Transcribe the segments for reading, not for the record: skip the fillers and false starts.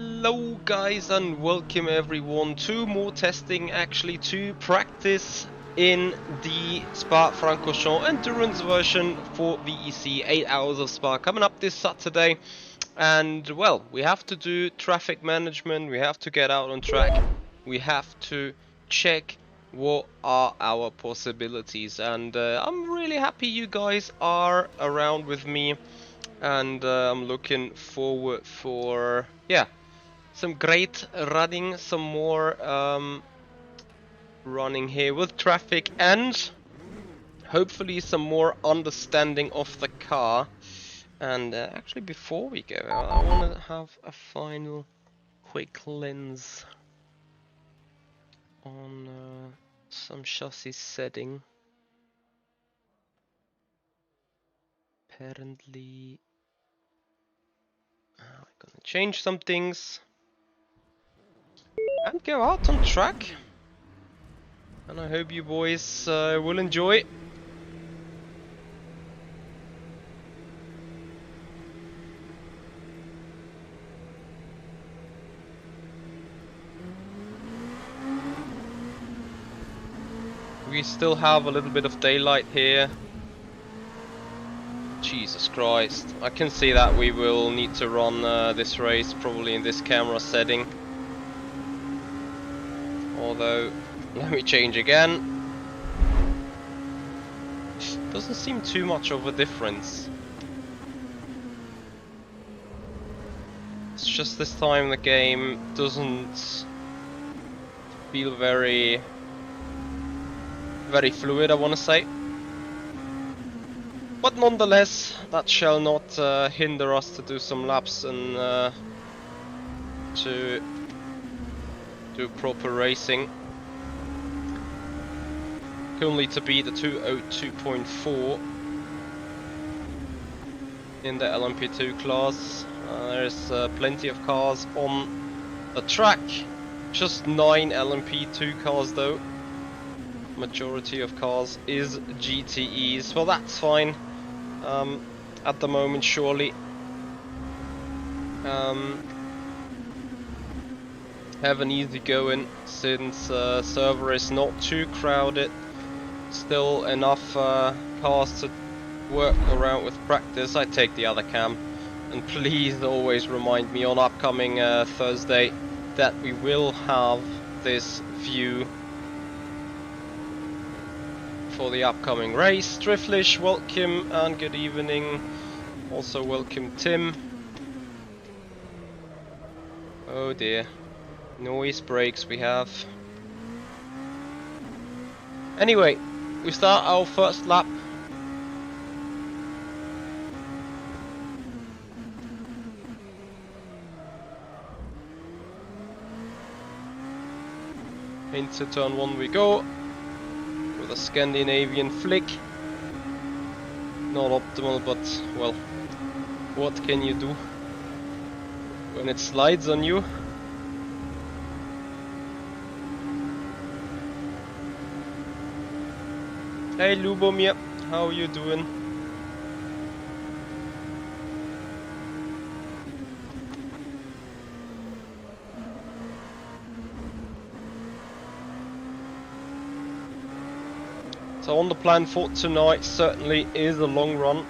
Hello guys and welcome everyone to more testing, actually to practice in the Spa Francorchamps endurance version for VEC 8 hours of Spa coming up this Saturday. And well, we have to do traffic management, we have to get out on track, we have to check what are our possibilities, and I'm really happy you guys are around with me, and I'm looking forward for some great running, some more running here with traffic, and hopefully some more understanding of the car. And actually, before we go, I want to have a final quick lens on some chassis setting. Apparently, we're gonna change some things and go out on track. And I hope you boys will enjoy. We still have a little bit of daylight here. Jesus Christ. I can see that we will need to run this race probably in this camera setting. Although, let me change again. Doesn't seem too much of a difference. It's just this time the game doesn't feel very fluid, I want to say. But nonetheless, that shall not hinder us to do some laps and to do proper racing. Only to beat the 202.4 in the LMP2 class. There's plenty of cars on the track. Just 9 LMP2 cars though. Majority of cars is GTEs. Well, that's fine at the moment, surely. Have an easy going since server is not too crowded. Still enough cars to work around with practice. I take the other cam, and please always remind me on upcoming Thursday that we will have this view for the upcoming race. Driflish, welcome and good evening. Also welcome Tim. Oh dear, noise breaks we have. Anyway, we start our first lap. Into turn 1 we go. With a Scandinavian flick. Not optimal, but well, what can you do when it slides on you? Hey Lubomir, how are you doing? So on the plan for tonight certainly is a long run.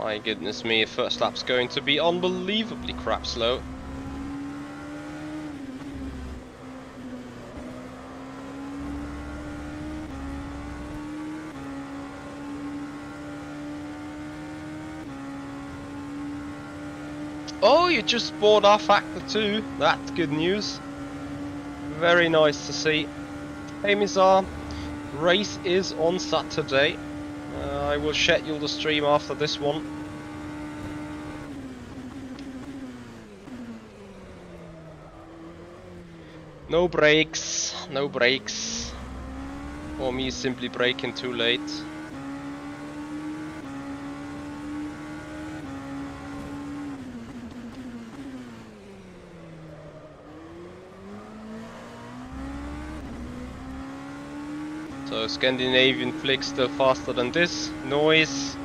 My goodness me, first lap's going to be unbelievably crap slow. Oh, you just bought rFactor 2. That's good news. Very nice to see. Hey Mizar, race is on Saturday. I will schedule the stream after this one. No brakes, no brakes. Or me simply braking too late. So Scandinavian flick still faster than this. Noise.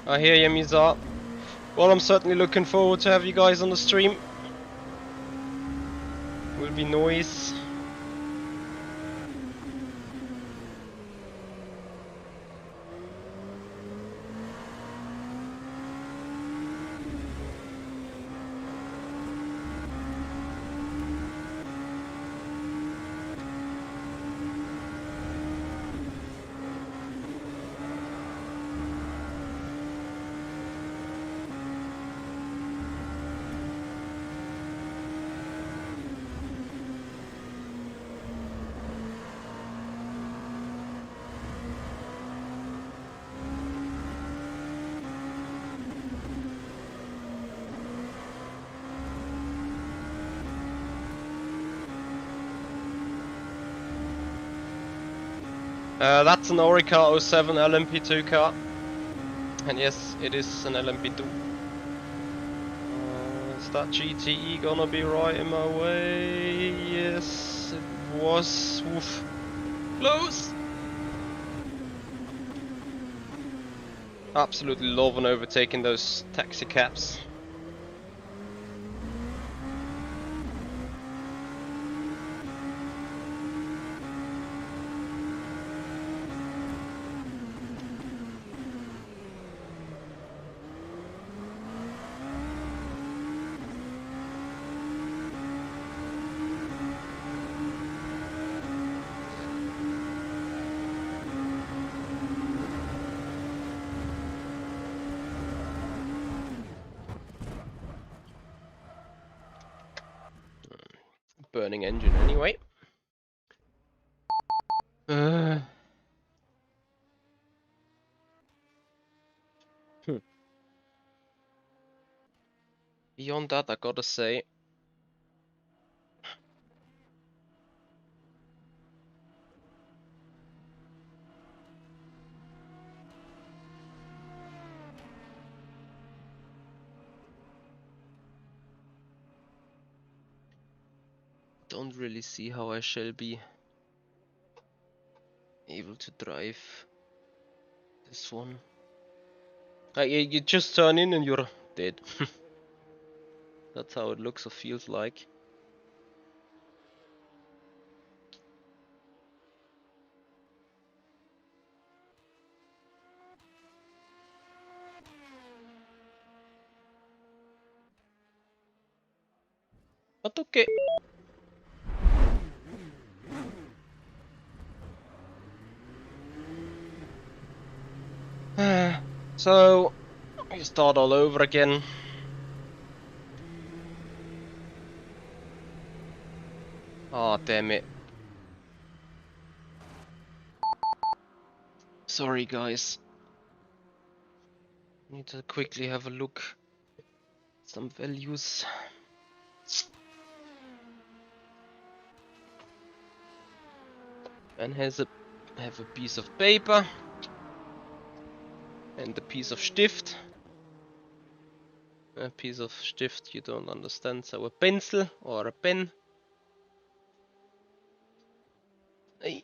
I hear you, Mizar. Well, I'm certainly looking forward to have you guys on the stream. Will be nice. That's an Orica 07 LMP2 car. And yes, it is an LMP2. Is that GTE gonna be right in my way? Yes, it was. Oof. Close! Absolutely loving overtaking those taxi cabs. Burning engine anyway. Beyond that, I gotta say, don't really see how I shall be able to drive this one. You just turn in and you're dead. That's how it looks or feels like. But okay. So, we start all over again. Oh, damn it. Sorry, guys. Need to quickly have a look at some values. And have a piece of paper and a piece of stift. A piece of stift you don't understand, so a pencil or a pen. Hey.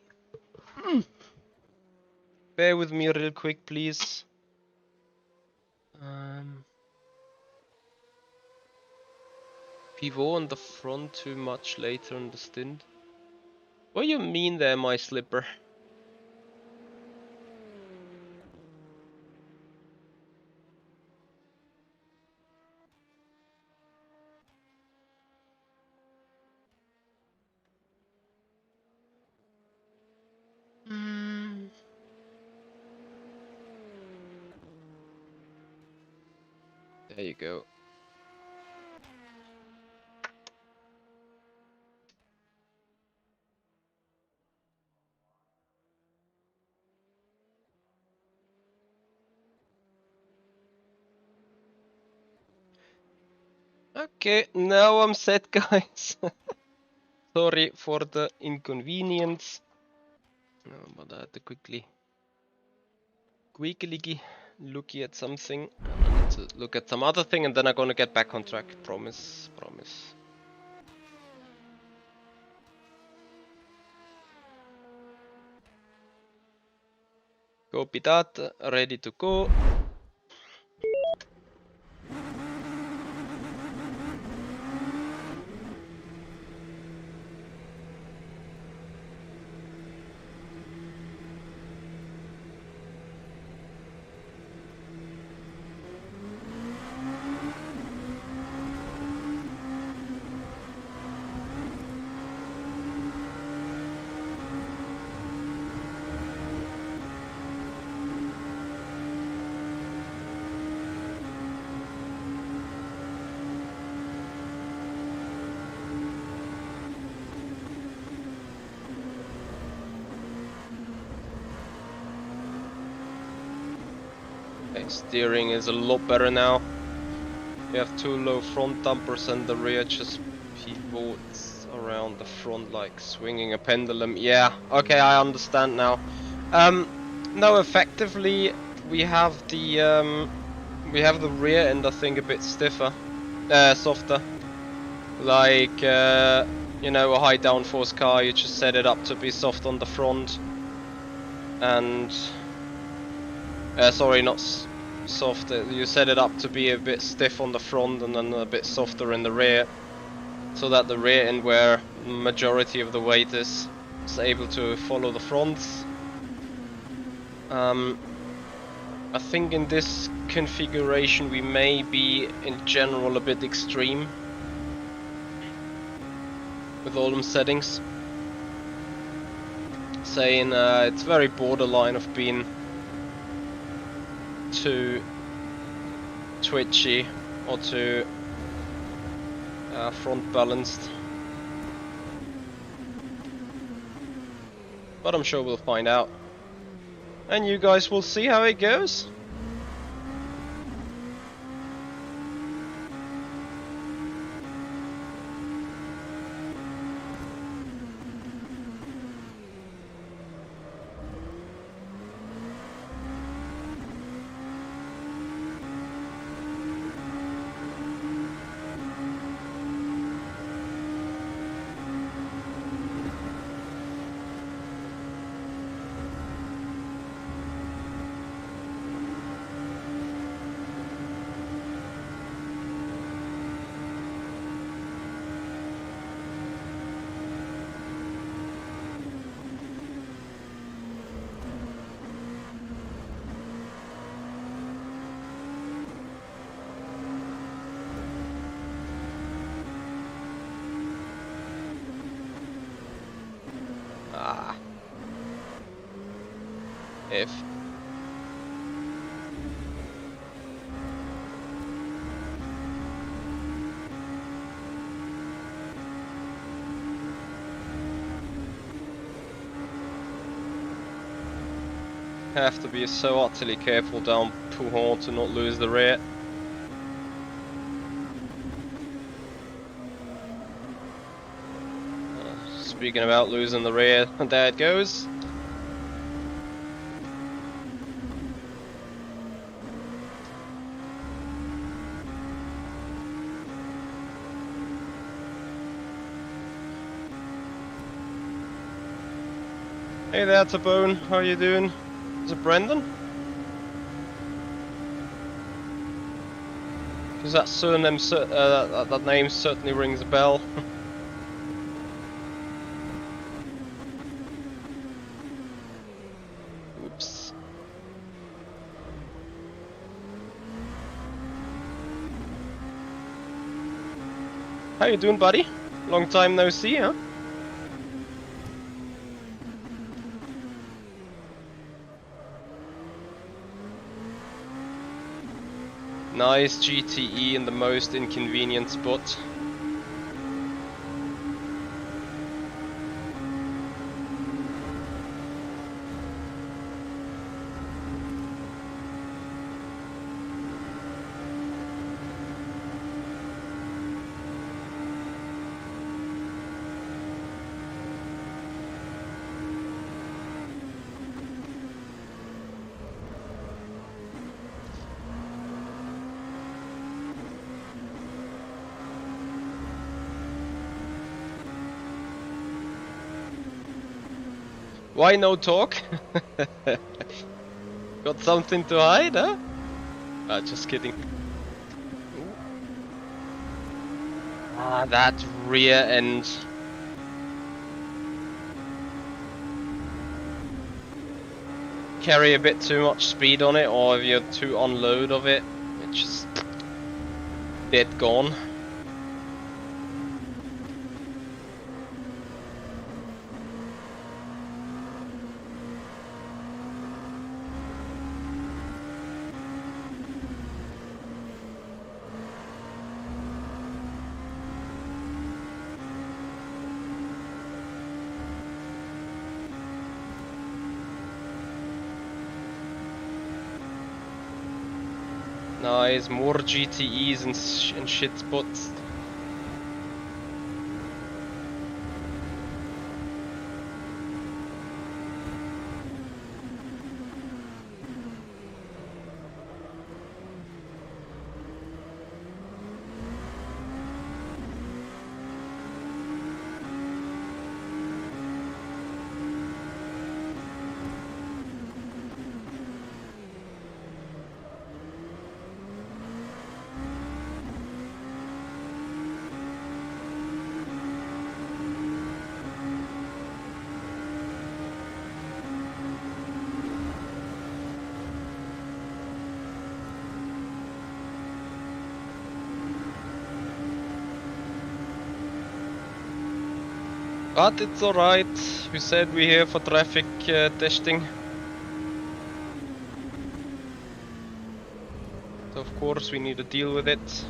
Bear with me real quick, please. Pivot on the front too much later in the stint. What do you mean there, my slipper? There you go. Okay, now I'm set, guys. Sorry for the inconvenience. No, but I had to quickly looky at something. I need to look at some other thing and then I'm gonna get back on track. Promise, promise. Copy that, ready to go. Okay, steering is a lot better now. You have two low front dampers and the rear just pivots around the front like swinging a pendulum. Yeah, okay, I understand now. No, effectively we have the rear end I think a bit stiffer, softer. Like you know, a high downforce car, you just set it up to be soft on the front, and sorry, not soft. You set it up to be a bit stiff on the front and then a bit softer in the rear, so that the rear end, where majority of the weight is able to follow the fronts. I think in this configuration we may be in general a bit extreme with all them settings. Saying it's very borderline of being too twitchy or too front balanced, but I'm sure we'll find out, and you guys will see how it goes. If have to be so utterly careful down Pouhon to not lose the rear. Speaking about losing the rear, there it goes. Hey there, Tabone, how you doing? Is it Brendan? Because that surname, that name certainly rings a bell. Oops. How you doing, buddy? Long time no see, huh? Nice GTE in the most inconvenient spot. Why no talk? Got something to hide, huh? Just kidding. That rear end. Carry a bit too much speed on it, or if you're too unload of it, it's just dead gone. Nice, more GTEs and shit spots. But it's alright, we said we're here for traffic testing. So of course we need to deal with it.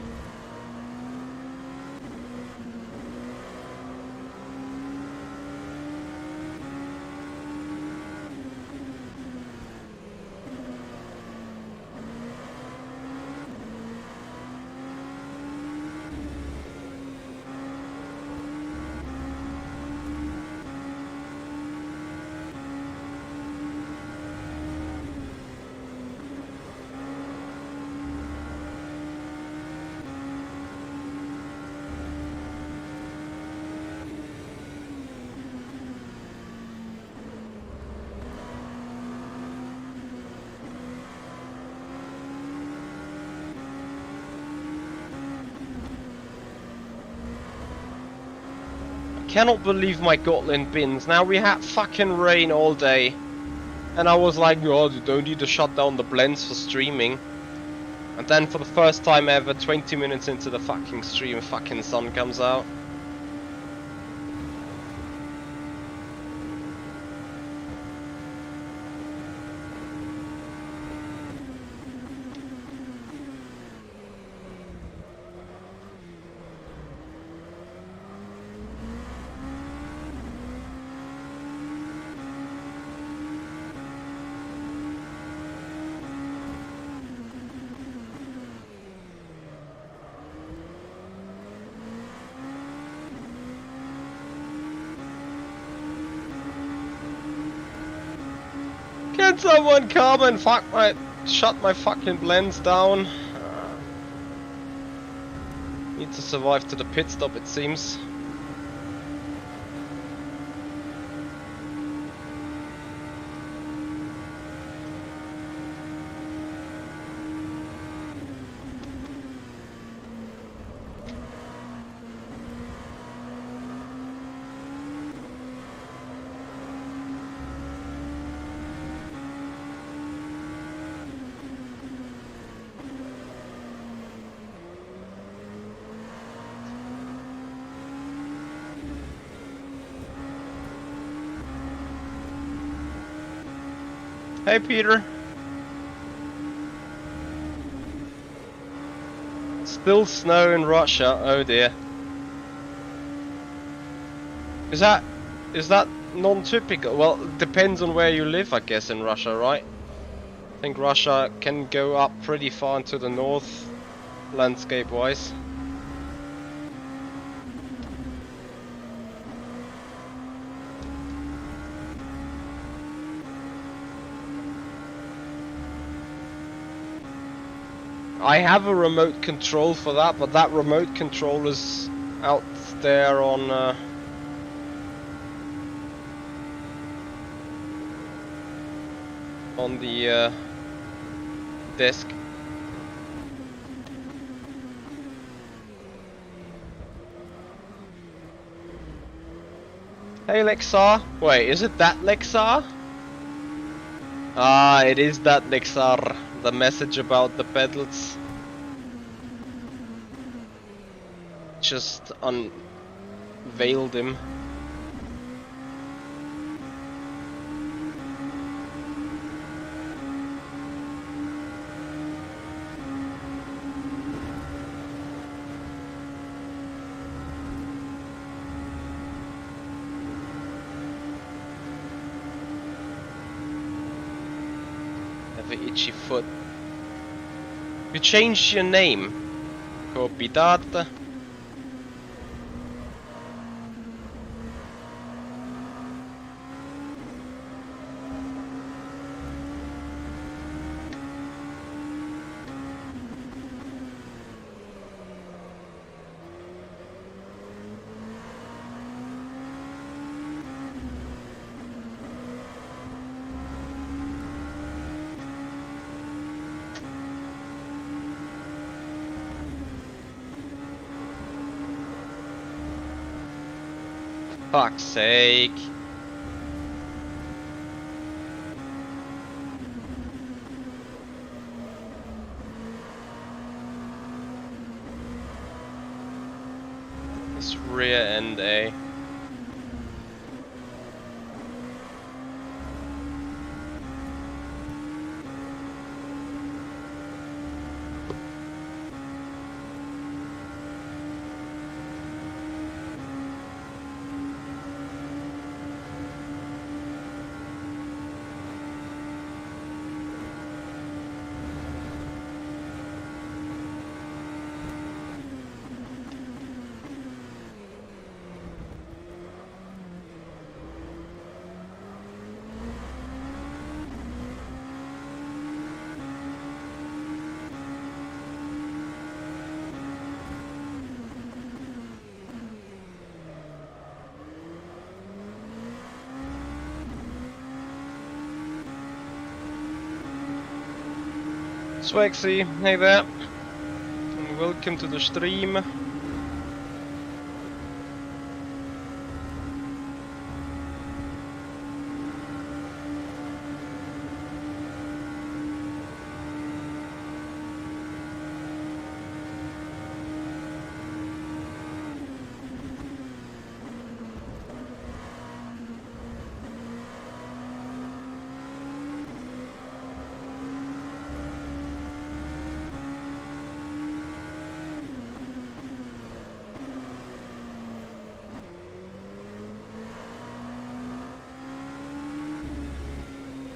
Cannot believe my Gotland bins. Now we had fucking rain all day. And I was like, oh, you don't need to shut down the blends for streaming. And then for the first time ever, 20 minutes into the fucking stream, fucking sun comes out. Can someone come and shut my fucking blends down? Need to survive to the pit stop, it seems. Hey Peter. Still snow in Russia, oh dear. Is that non-typical? Well, it depends on where you live, I guess, in Russia, right? I think Russia can go up pretty far into the north, landscape-wise. I have a remote control for that, but that remote control is out there on the desk. Hey Lexar, wait, is it that Lexar? Ah, it is that Lexar. The message about the pedals just unveiled him. Have an itchy foot. You changed your name. Copy that. Fuck's sake. This rear end, eh? Swexy, hey there, and welcome to the stream.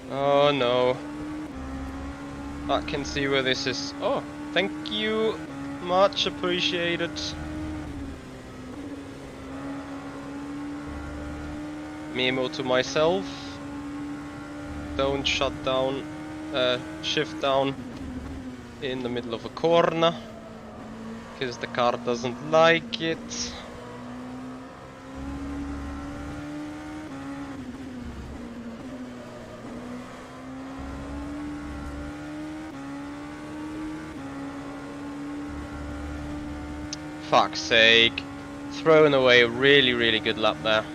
Oh no. I can see where this is. Oh, thank you. Much appreciated. Memo to myself. Don't shut down, shift down in the middle of a corner, because the car doesn't like it. Fuck's sake. Thrown away a really good lap there.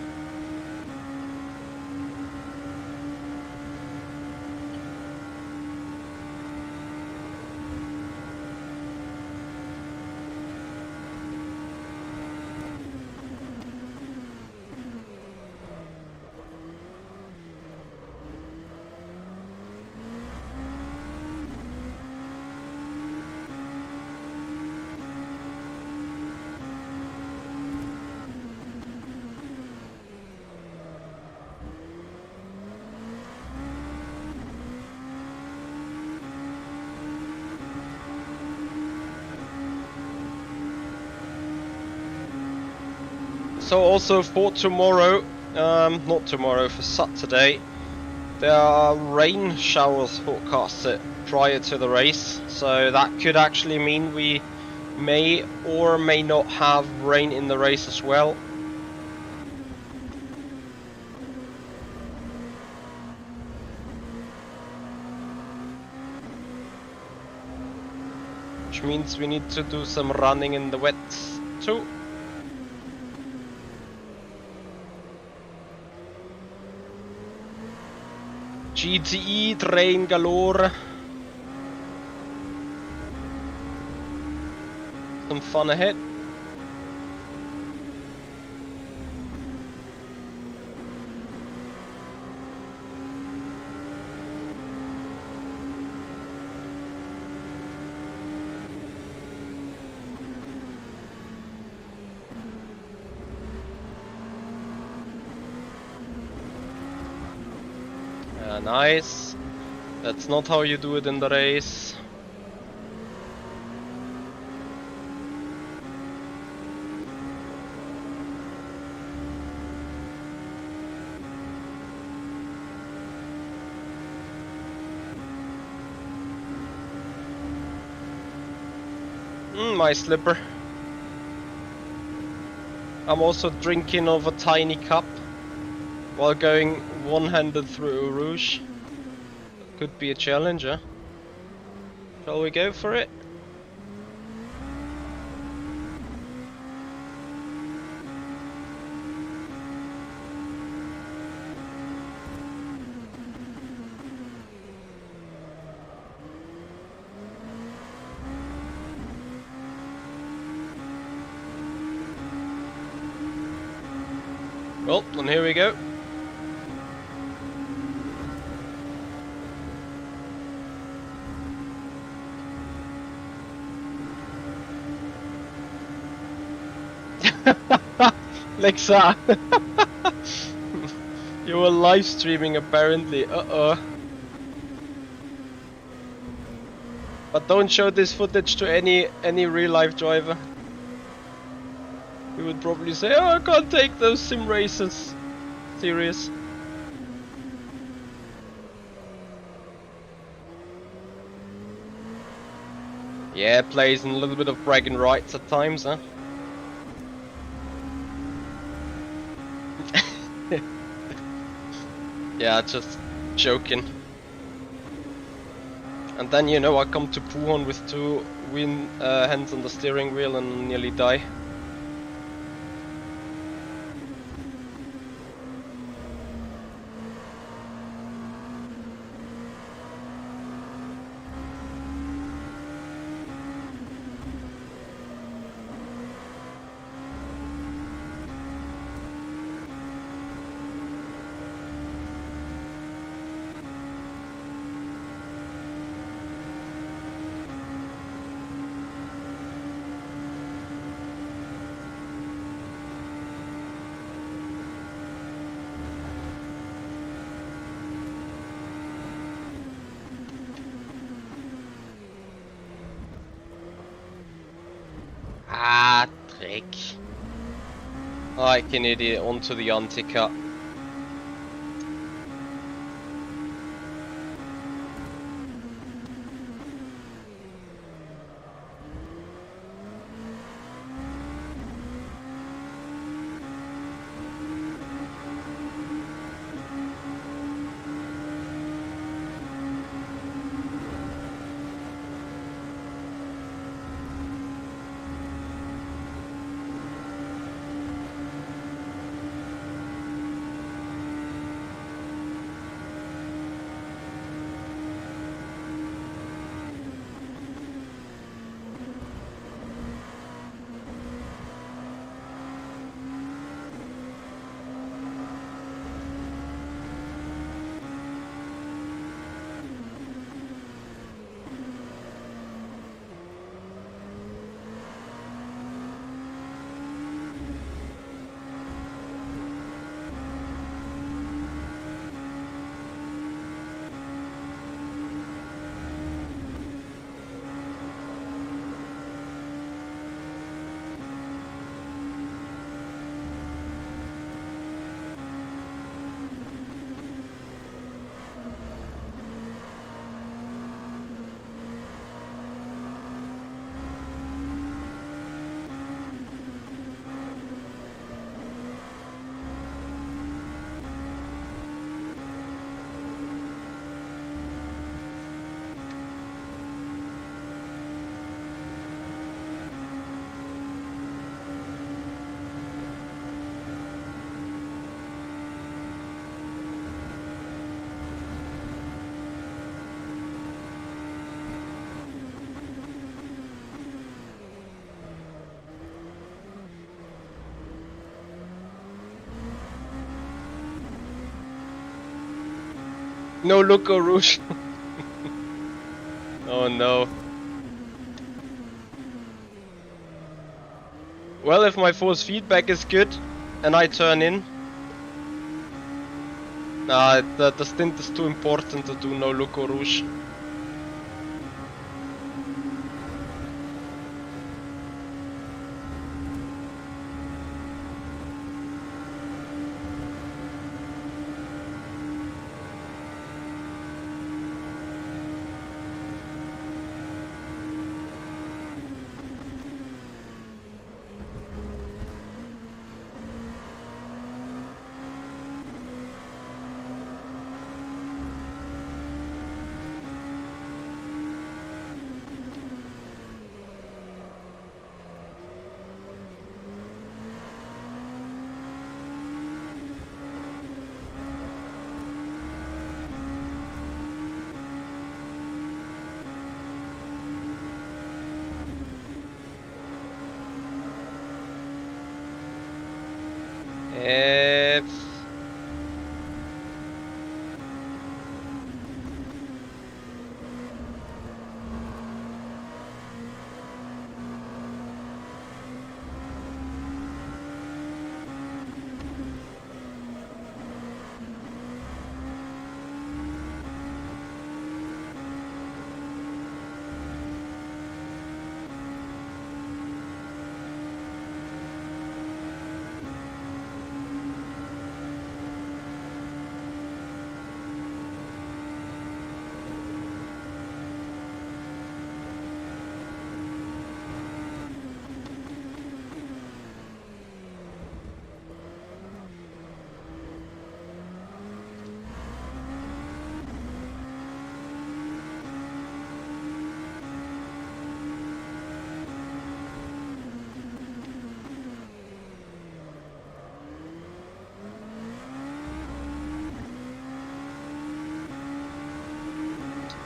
So also for tomorrow, not tomorrow, for Saturday, there are rain showers forecasted prior to the race, so that could actually mean we may or may not have rain in the race as well. Which means we need to do some running in the wet too. GTE train galore. Some fun ahead. Nice. That's not how you do it in the race. My slipper. I'm also drinking of a tiny cup while going one-handed through Eau Rouge. Could be a challenge, huh? Shall we go for it? Well, then here we go. Lexa! You were live streaming apparently. Uh-oh. But don't show this footage to any real life driver. He would probably say, "Oh, I can't take those sim races serious." Yeah, plays in a little bit of bragging rights at times, huh? Yeah, just joking. And then, you know, I come to Puhon with two hands on the steering wheel and nearly die. Ah, Dreck. Like an idiot onto the anti-cut. No look, Eau Rouge. Oh no. Well, if my force feedback is good and I turn in. Nah, the stint is too important to do no look, Eau Rouge.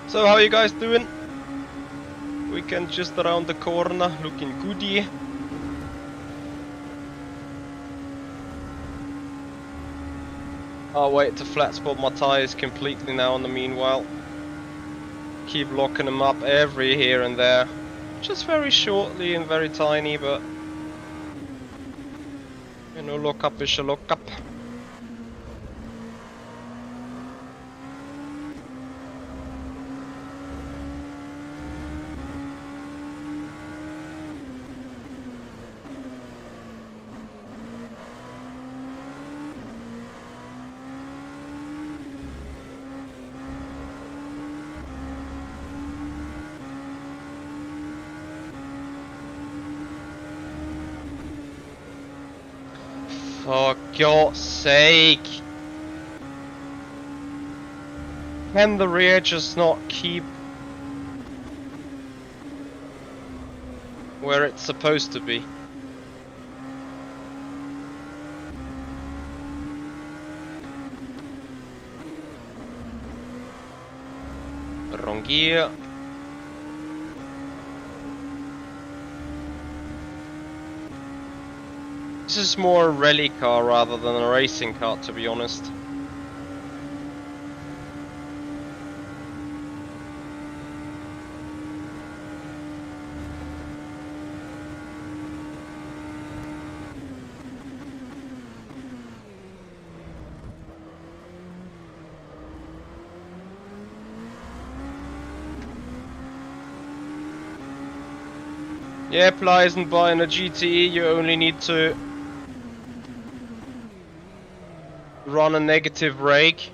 So how you guys doing? Weekend just around the corner, looking goody. I'll wait to flat spot my tires completely now in the meanwhile. Keep locking them up every here and there. Just very shortly and very tiny, but you know, lock up is a lock up. For God's sake! Can the rear just not keep where it's supposed to be? Wrong gear. This is more a rally car rather than a racing car, to be honest. Yeah, Ply isn't buying a GTE, you only need to run a negative rake.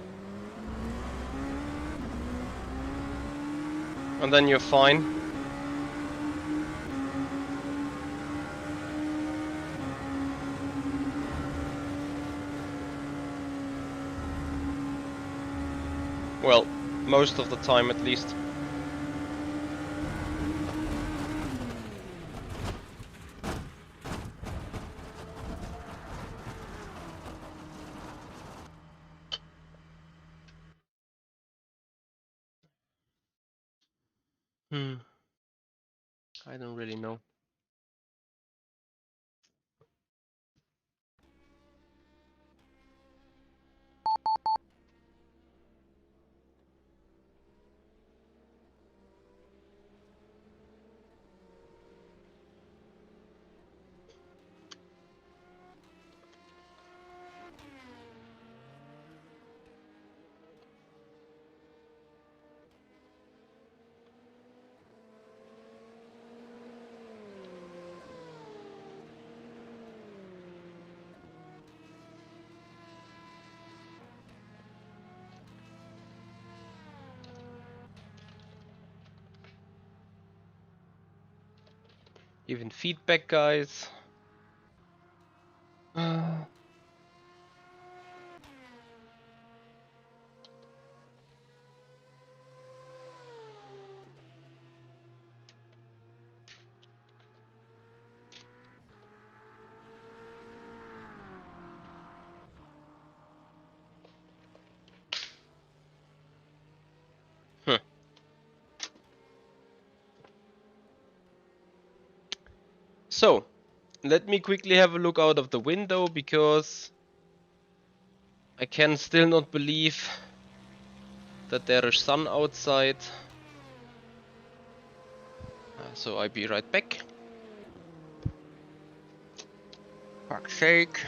And then you're fine. Well, most of the time at least. I don't really know. Even feedback, guys. So, let me quickly have a look out of the window because I can still not believe that there is sun outside. So I'll be right back. Fuck's sake.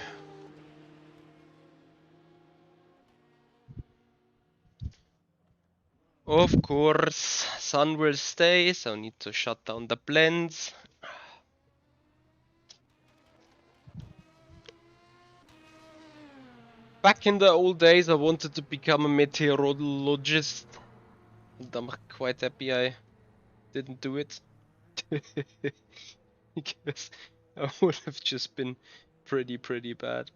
Of course, sun will stay, so I need to shut down the blends. Back in the old days, I wanted to become a meteorologist, and I'm quite happy I didn't do it. Because I would have just been pretty bad.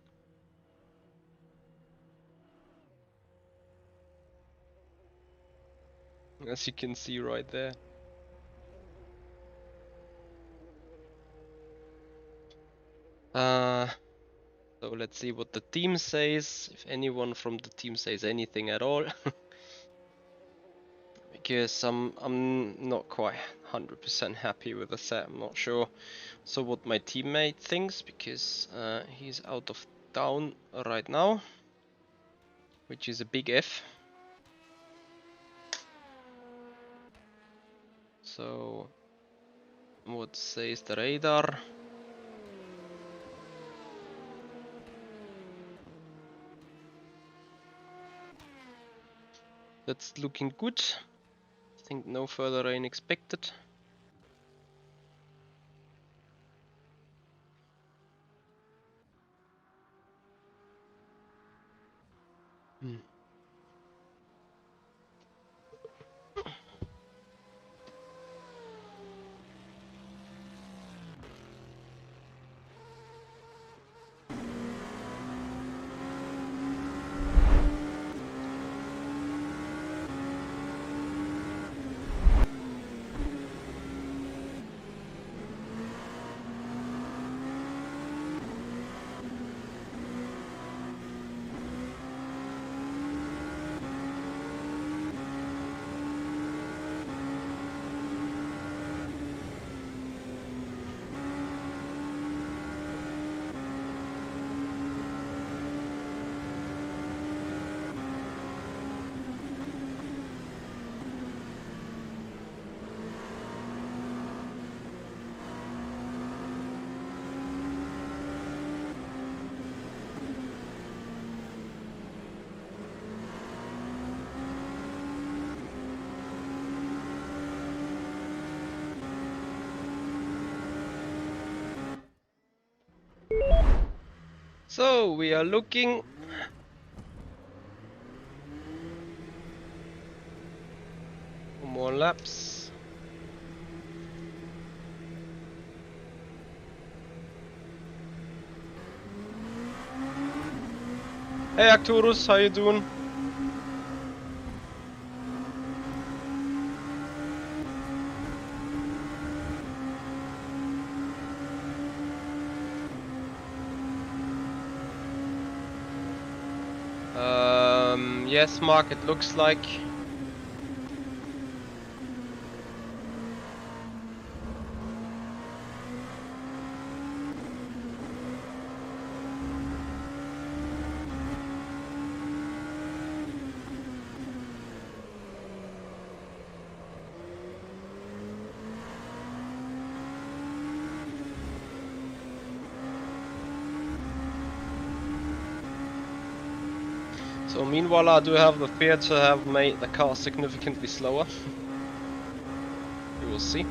As you can see right there. So let's see what the team says. If anyone from the team says anything at all, we because I'm not quite 100% happy with the set. I'm not sure so what my teammate thinks, because he's out of town right now, which is a big F. So what says the radar? That's looking good. I think no further rain expected. So we are looking for more laps. Hey Arcturus, how you doing? Yes, Mark, it looks like. So meanwhile, I do have the fear to have made the car significantly slower. We will see.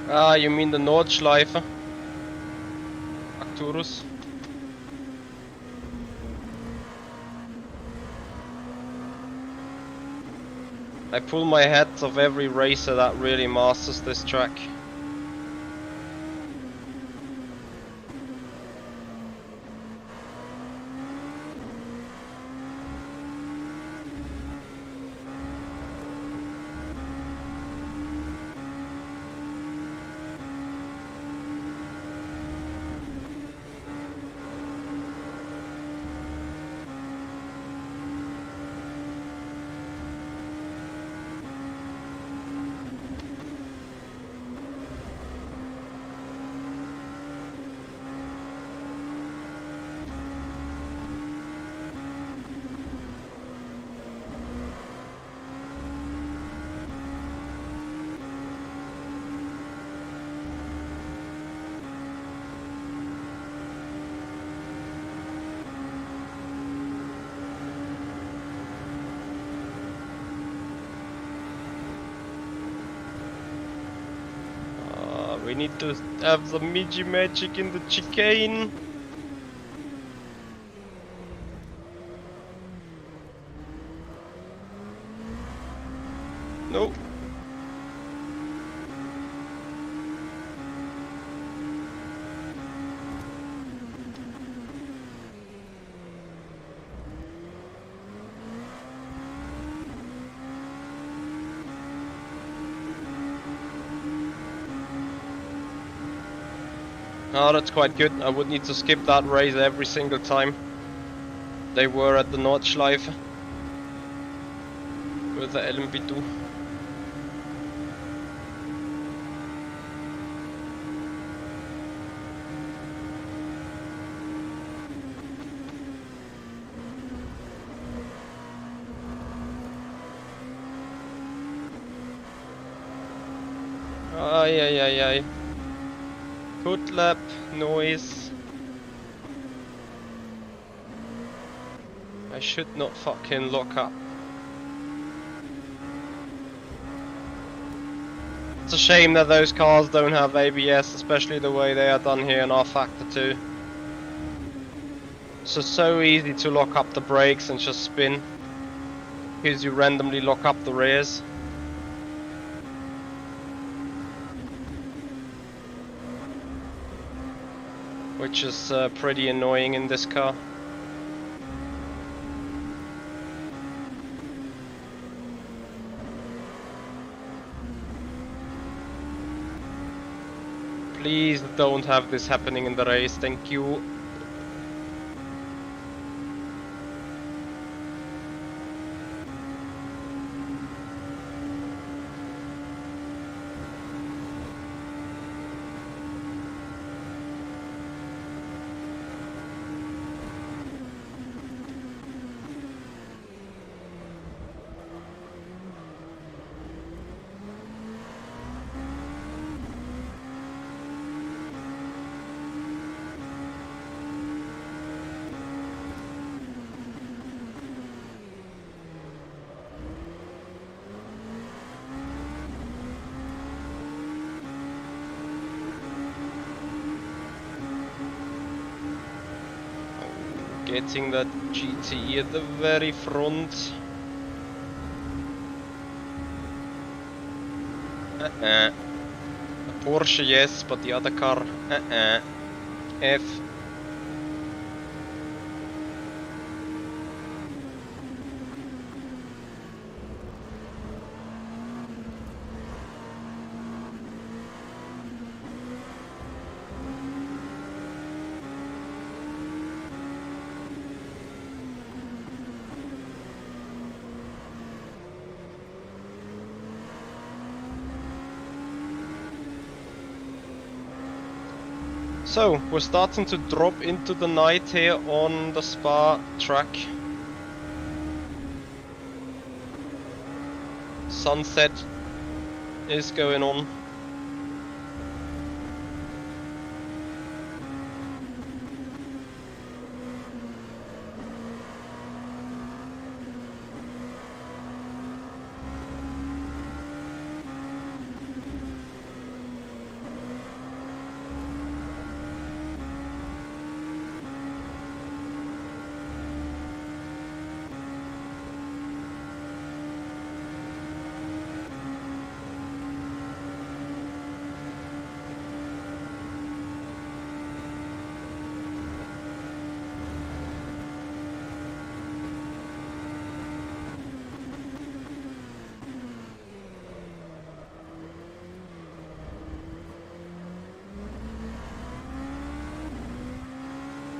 Ah, you mean the Nordschleife, Arcturus? I pull my hat of every racer that really masters this track. need to have some Miji magic in the chicane. Nope. Oh, that's quite good. I would need to skip that race every single time they were at the Nordschleife with the LMP2. Ay, ay, ay, ay. Good lap, noise. I should not fucking lock up. It's a shame that those cars don't have ABS, especially the way they are done here in rFactor 2. It's just so easy to lock up the brakes and just spin, because you randomly lock up the rears. Which is pretty annoying in this car. Please don't have this happening in the race, thank you. Getting that GTE at the very front. A Porsche, yes, but the other car, F. So, we're starting to drop into the night here on the Spa track. Sunset is going on.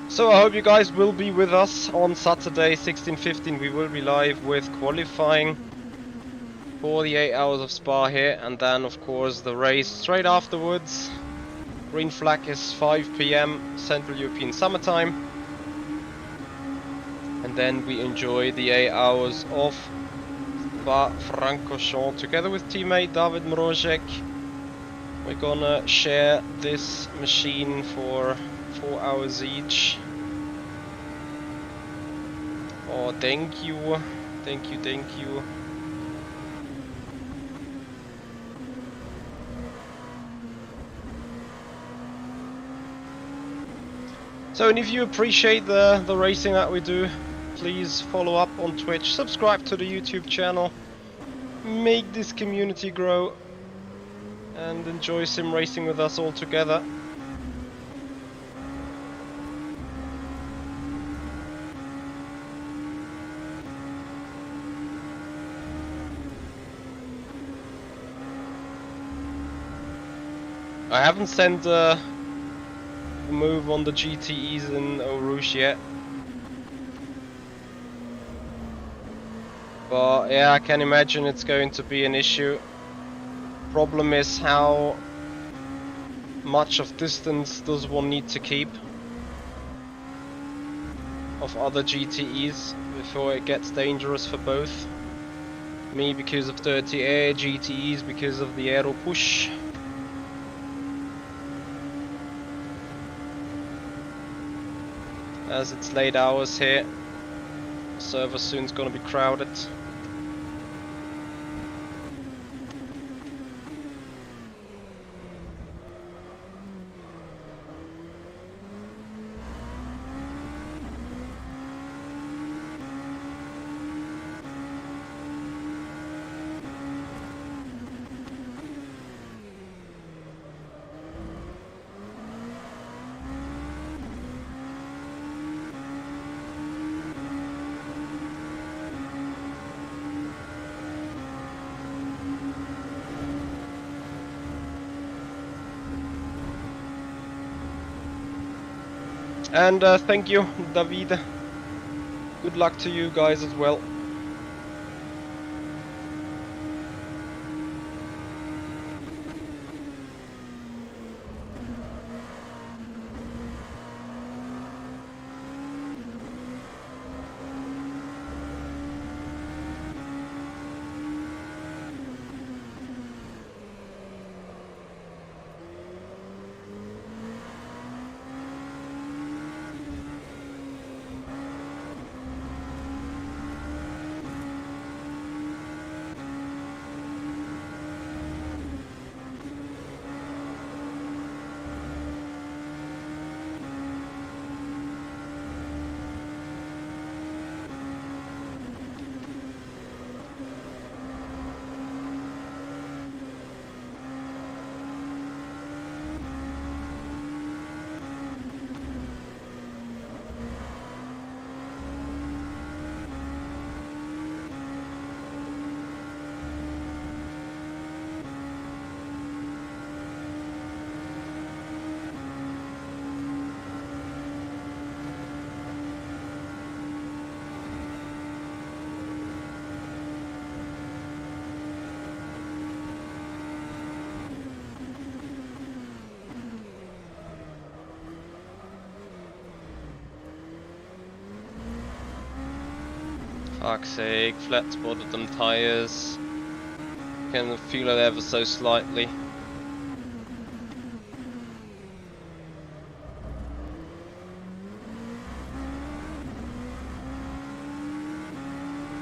So I hope you guys will be with us on Saturday 16:15. We will be live with qualifying for the 8 hours of Spa here, and then of course the race straight afterwards. Green flag is 5 PM Central European Summertime, and then we enjoy the 8 hours of Spa Francorchamps together with teammate David Mrozek. We're gonna share this machine for 4 hours each. Oh, thank you, thank you, thank you. So, and if you appreciate the racing that we do, please follow up on Twitch, subscribe to the YouTube channel, make this community grow, and enjoy sim racing with us all together. I haven't sent a move on the GTEs in Eau Rouge yet. But yeah, I can imagine it's going to be an issue. Problem is, how much of distance does one need to keep of other GTEs before it gets dangerous for both? Me because of dirty air, GTEs because of the aero push. As it's late hours here, server soon's gonna be crowded. And thank you, David. Good luck to you guys as well. Fuck's sake, flat spotted on tires. Can feel it ever so slightly.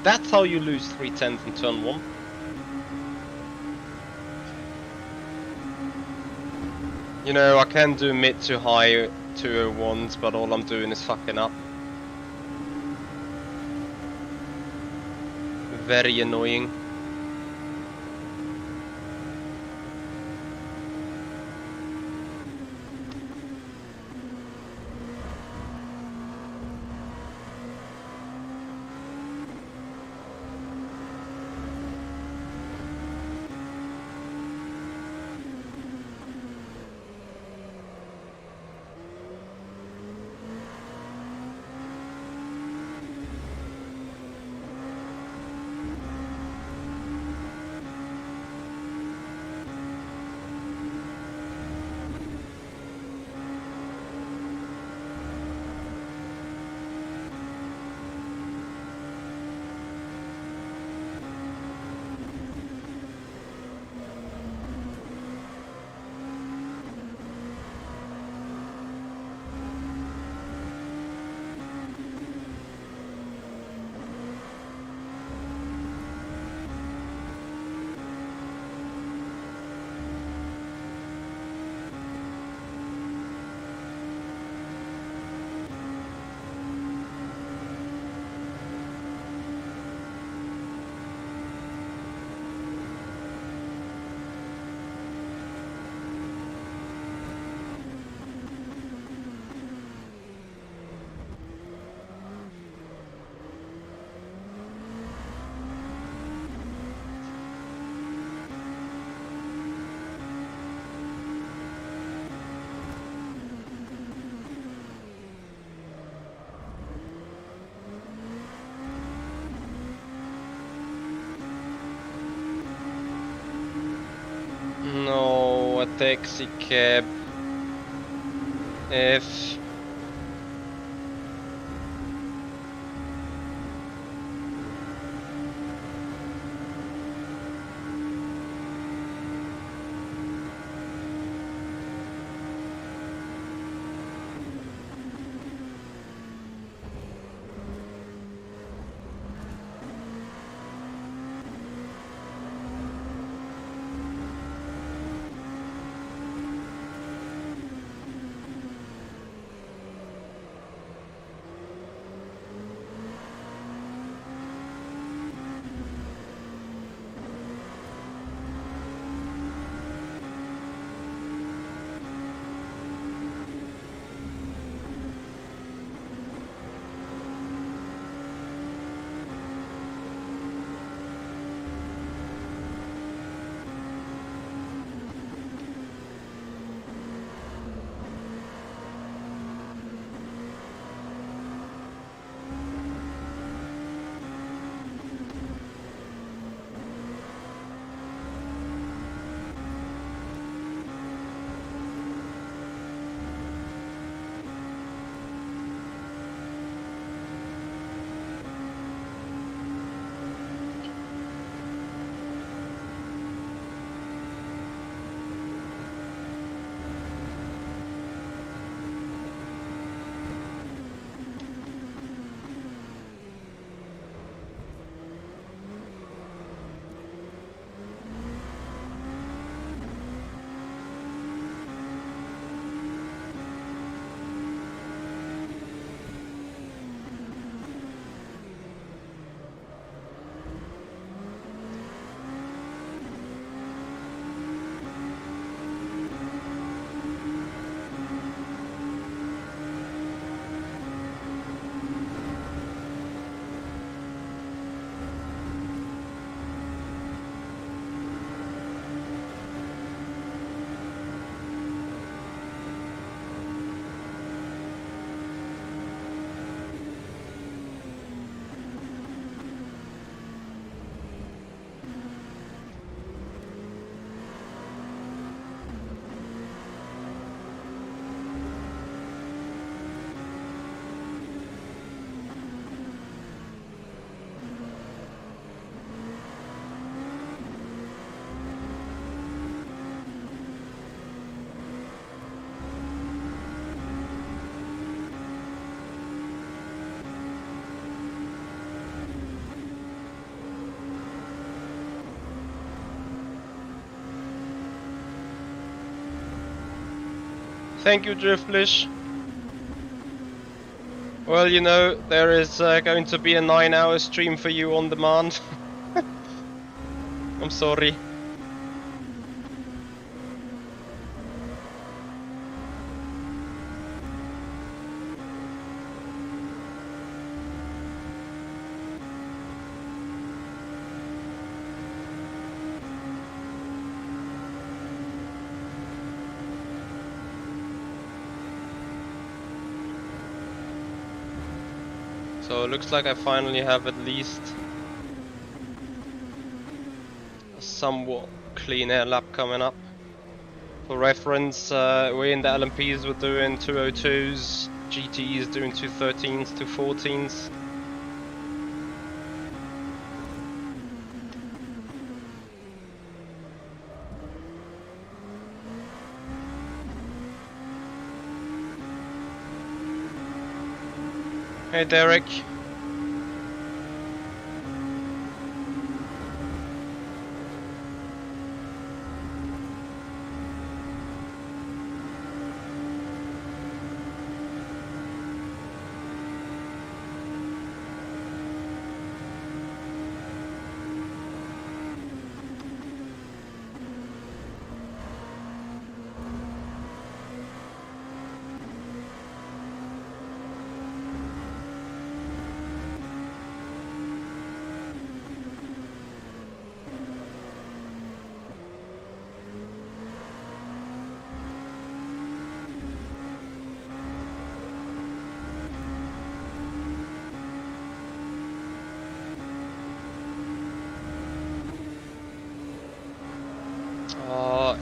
That's how you lose 3/10 in turn 1. You know, I can do mid to high 201s, but all I'm doing is fucking up. Very annoying. taxi cab F. Thank you, Driftless. Well, you know, there is going to be a 9-hour stream for you on demand. I'm sorry. So it looks like I finally have at least a somewhat clean air lap coming up. For reference, we in the LMPs were doing 202s, GTEs doing 213s, 214s. Hey Derek.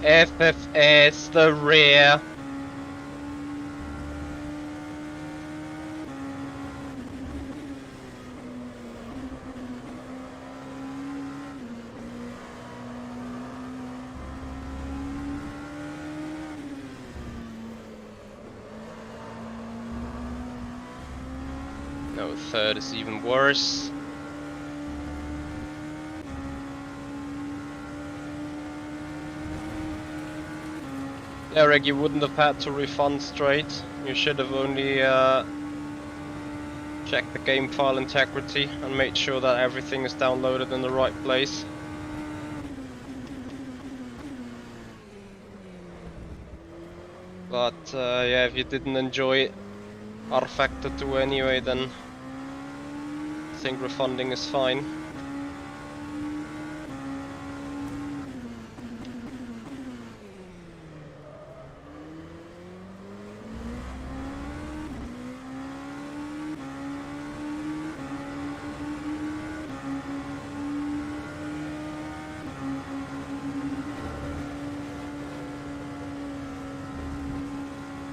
FFS, the rear. No, third is even worse. Eric, you wouldn't have had to refund straight. You should have only checked the game file integrity and made sure that everything is downloaded in the right place. But yeah, if you didn't enjoy rFactor 2 anyway, then I think refunding is fine.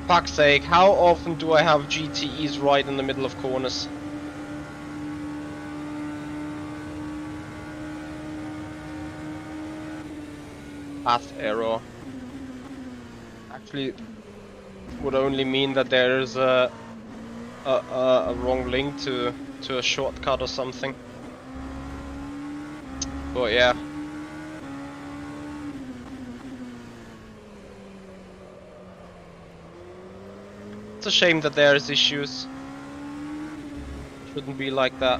Fuck's sake, how often do I have GTEs right in the middle of corners? Path error. Actually, would only mean that there is a wrong link to a shortcut or something. But yeah. It's a shame that there's issues. Shouldn't be like that.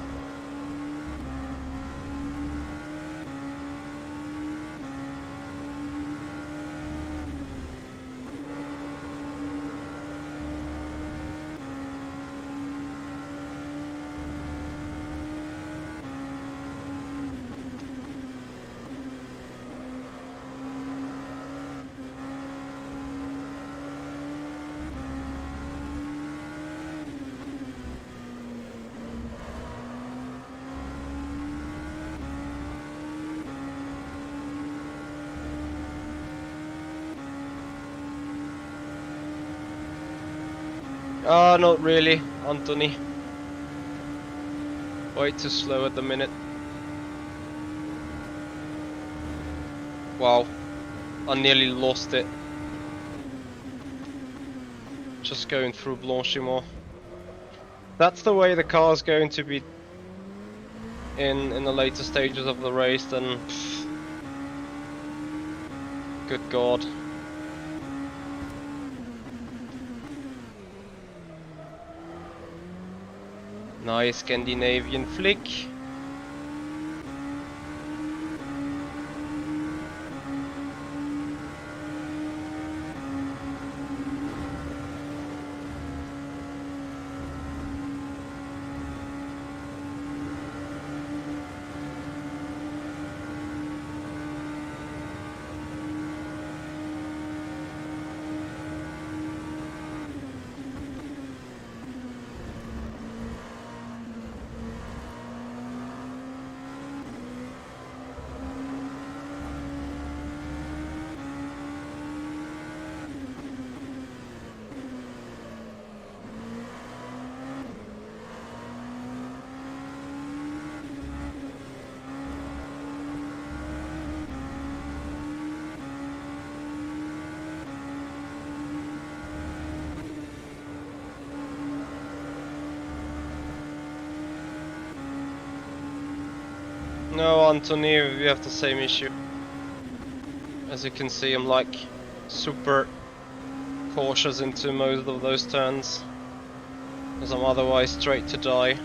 Not really, Anthony. Way too slow at the minute. Wow, I nearly lost it. Just going through Blanchimont. That's the way the car's going to be in the later stages of the race, then good God. Nice Scandinavian flick. No, Anthony, we have the same issue. As you can see, I'm like super cautious into most of those turns, as I'm otherwise straight to die.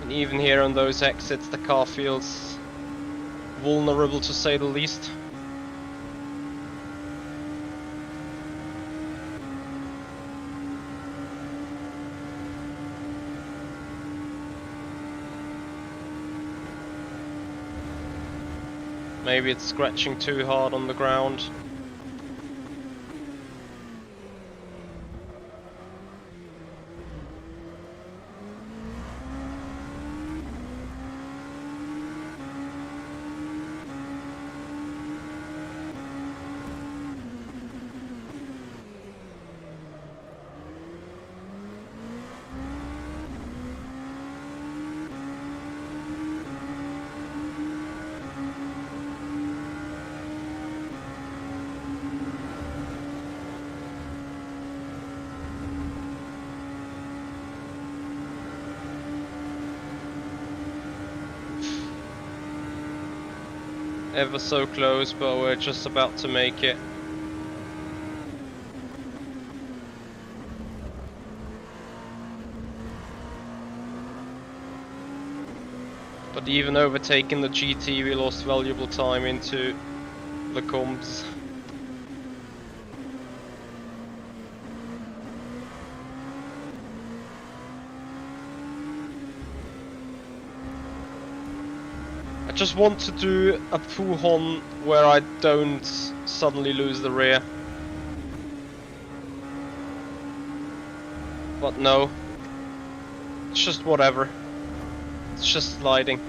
And even here on those exits, the car feels vulnerable to say the least. Maybe it's scratching too hard on the ground. Ever so close, but we're just about to make it. But even overtaking the GT, we lost valuable time into the combs. I just want to do a pull-on where I don't suddenly lose the rear. But no, it's just whatever. It's just sliding.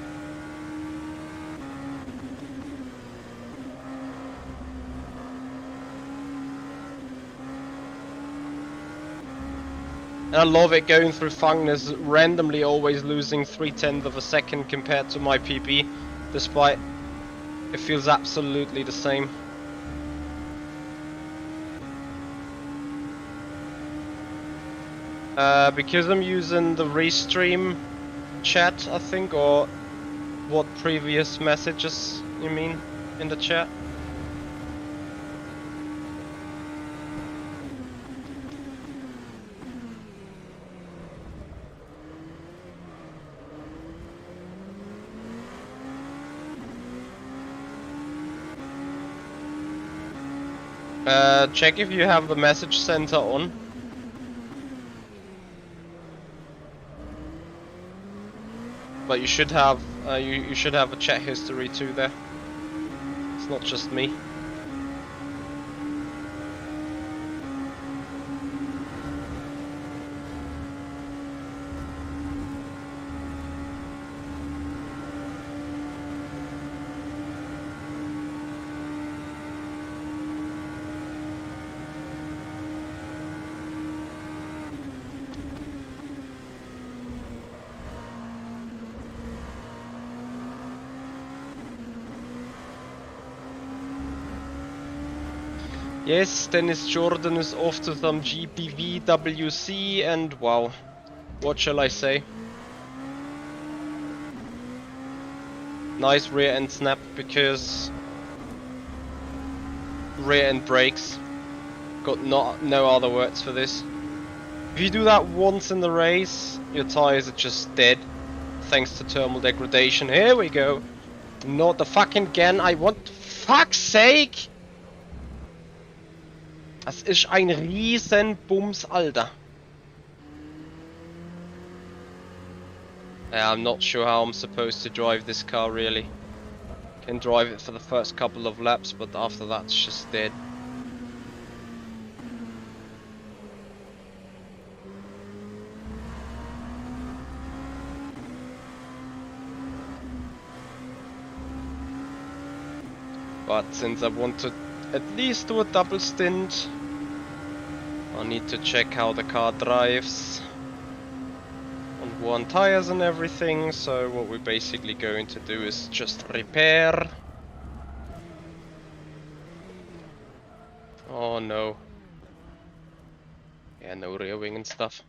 And I love it going through Fangnes, randomly always losing 3/10 of a second compared to my PB, despite it feels absolutely the same. Because I'm using the restream chat, I think, or what previous messages you mean in the chat? Check if you have the message center on. But you should have you should have a chat history too there. It's not just me. Yes, Dennis Jordan is off to some GPV WC, and wow, what shall I say? Nice rear end snap, because rear end brakes. Got no other words for this. If you do that once in the race, your tires are just dead, thanks to thermal degradation. Here we go. Not the fucking again. I want, fuck's sake! Das ist ein Riesenbums, Alter. Yeah, I'm not sure how I'm supposed to drive this car, really. Can drive it for the first couple of laps, but after that it's just dead. But since I want to at least do a double stint, I need to check how the car drives on one tires and everything. So what we're basically going to do is just repair. Oh no. Yeah, no rear wing and stuff.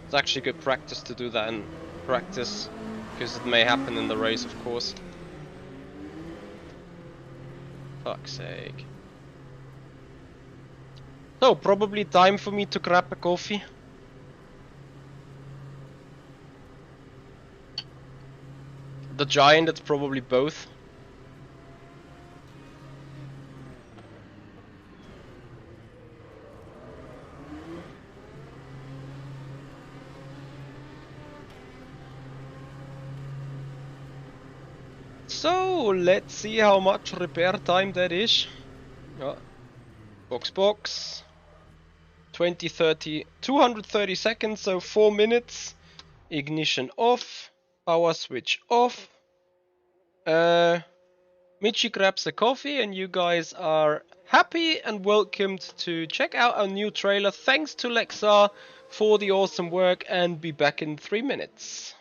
It's actually good practice to do that in practice, because it may happen in the race, of course. Fuck's sake. So, probably time for me to grab a coffee. The Giant, it's probably both. So, let's see how much repair time that is. Box. 230 seconds, so 4 minutes. Ignition off. Power switch off. Michi grabs a coffee and you guys are happy and welcomed to check out our new trailer. Thanks to Lexar for the awesome work, and be back in 3 minutes.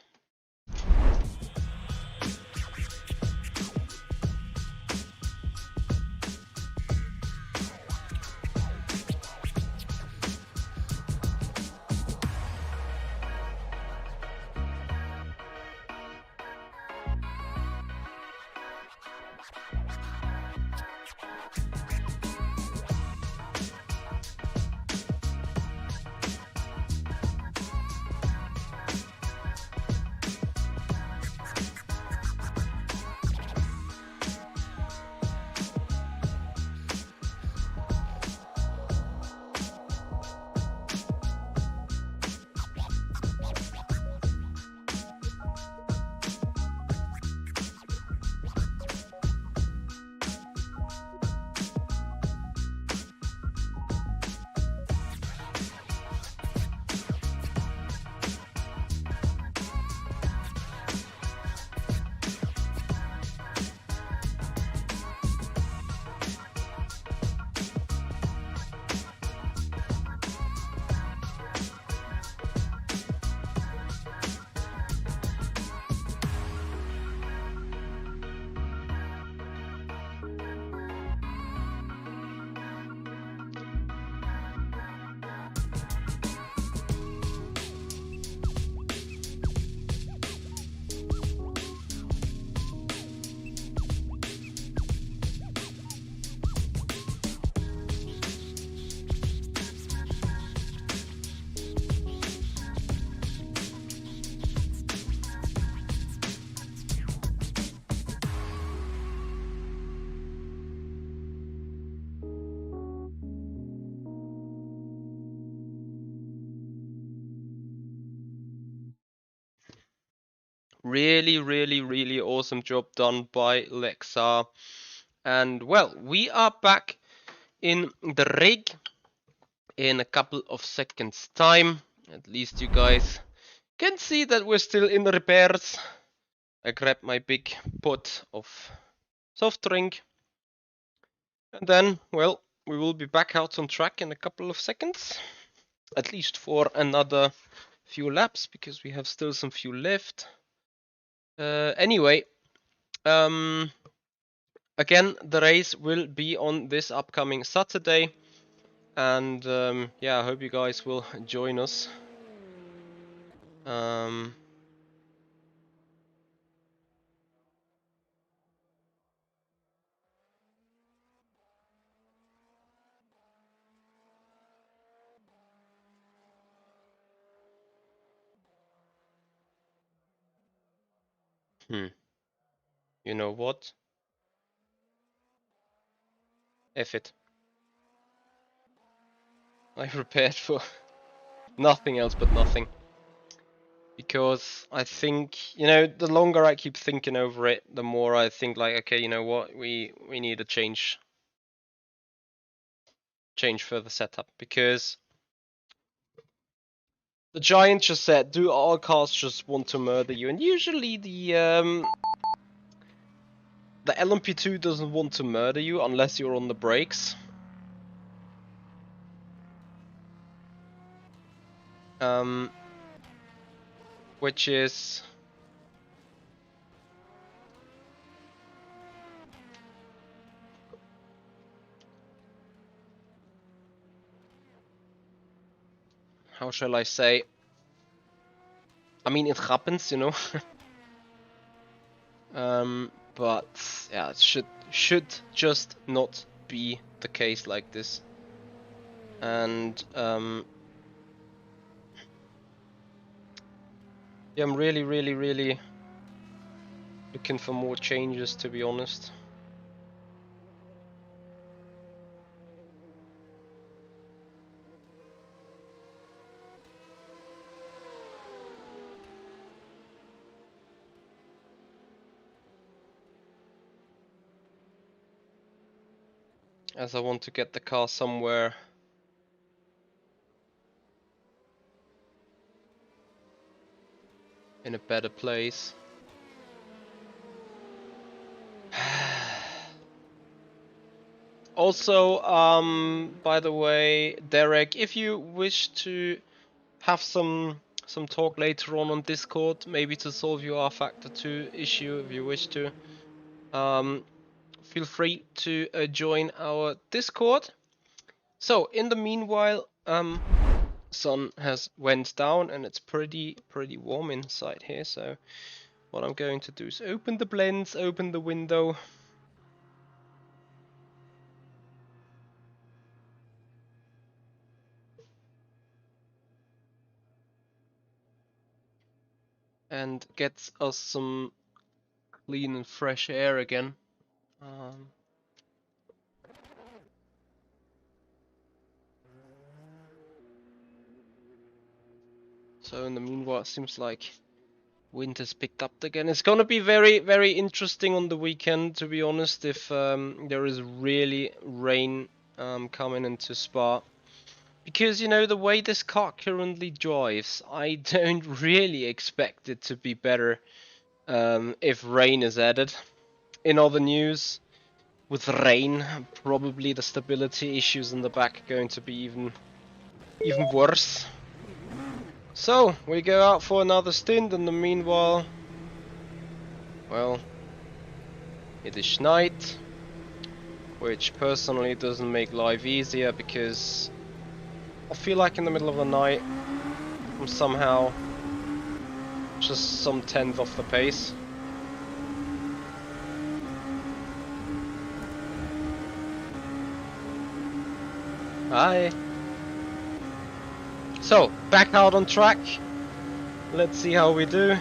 Really awesome job done by Lexa. And well, we are back in the rig in a couple of seconds time. At least you guys can see that we're still in the repairs. I grabbed my big pot of soft drink. And then, well, we will be back out on track in a couple of seconds. At least for another few laps, because we have still some fuel left. Anyway, again, the race will be on this upcoming Saturday. And yeah, I hope you guys will join us. You know what? F it. I prepared for nothing else but nothing. Because I think, you know, the longer I keep thinking over it, the more I think like, okay, you know what, we need a change for the setup. Because the Giant just said, do all cars just want to murder you? And usually the LMP2 doesn't want to murder you unless you're on the brakes. Which is... how shall I say? I mean, it happens, you know. But yeah, it should just not be the case like this. And yeah, I'm really looking for more changes, to be honest. As I want to get the car somewhere in a better place. Also, by the way, Derek, if you wish to have some talk later on Discord, maybe to solve your rFactor 2 issue, if you wish to, feel free to join our Discord. So in the meanwhile, sun has went down and it's pretty warm inside here. So what I'm going to do is open the blends, open the window. And gets us some clean and fresh air again. So in the meanwhile, it seems like winter's picked up again. It's gonna be very interesting on the weekend, to be honest, if there is really rain coming into Spa. Because, you know, the way this car currently drives, I don't really expect it to be better if rain is added. In other news, with rain, probably the stability issues in the back are going to be even worse. So, we go out for another stint. In the meanwhile, well, it is night, which personally doesn't make life easier, because I feel like in the middle of the night I'm somehow just some tenth off the pace. Hi. So, back out on track. Let's see how we do.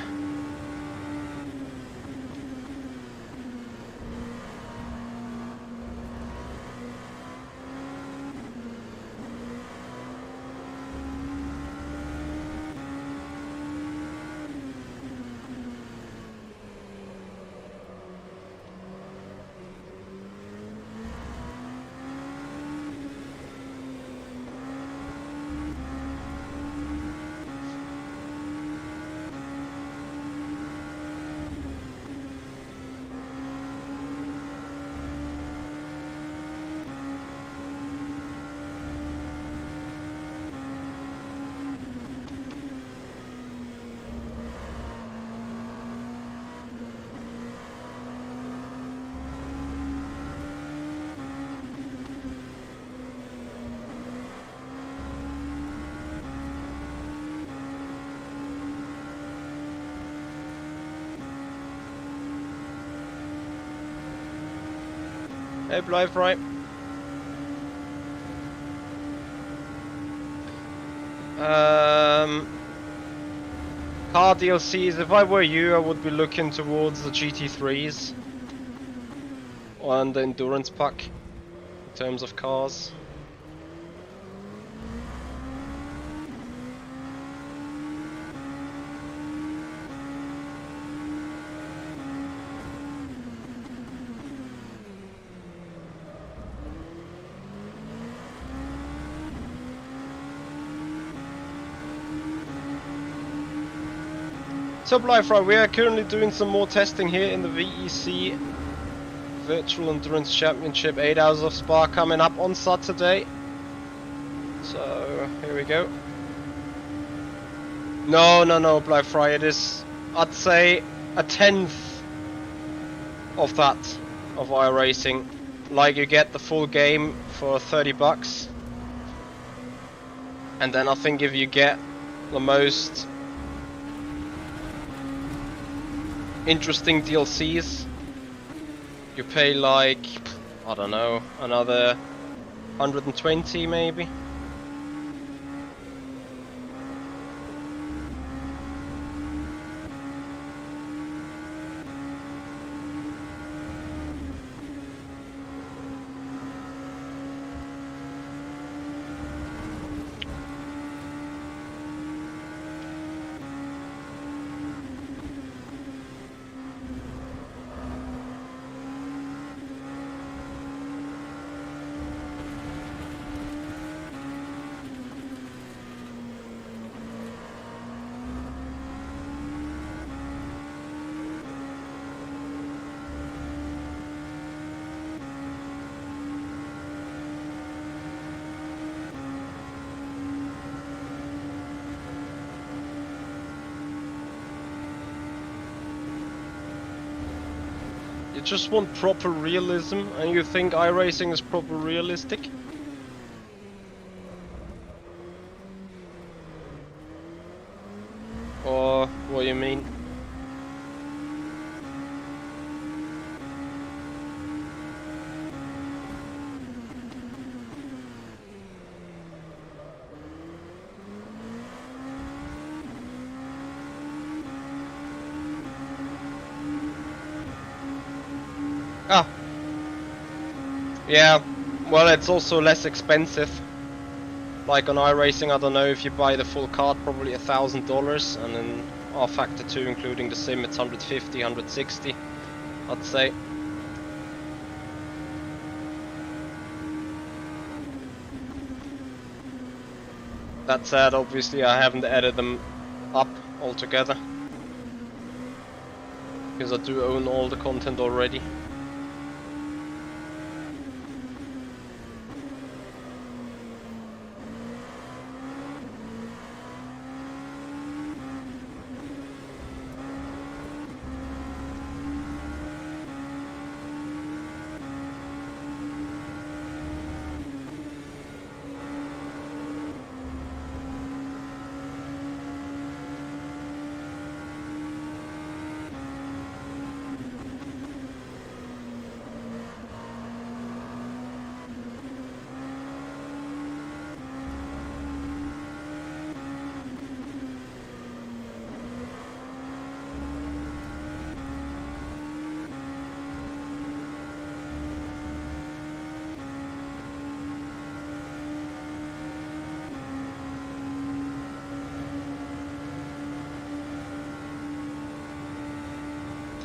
Hey, Blythe, right? Car DLCs, if I were you, I would be looking towards the GT3s and the endurance pack in terms of cars. So Blythe, right, we are currently doing some more testing here in the VEC Virtual Endurance Championship. 8 hours of Spa coming up on Saturday. So here we go. No, Blythe, right, it is, I'd say, a tenth of that of iRacing. Like, you get the full game for 30 bucks. And then I think if you get the most interesting DLCs, you pay like, I don't know, another 120 maybe. You just want proper realism, and you think iRacing is proper realistic? Or what do you mean? Ah, yeah, well, it's also less expensive. Like on iRacing, I don't know, if you buy the full card, probably $1,000, and then rFactor 2 including the sim, it's 150, 160, I'd say. That said, obviously I haven't added them up altogether, because I do own all the content already.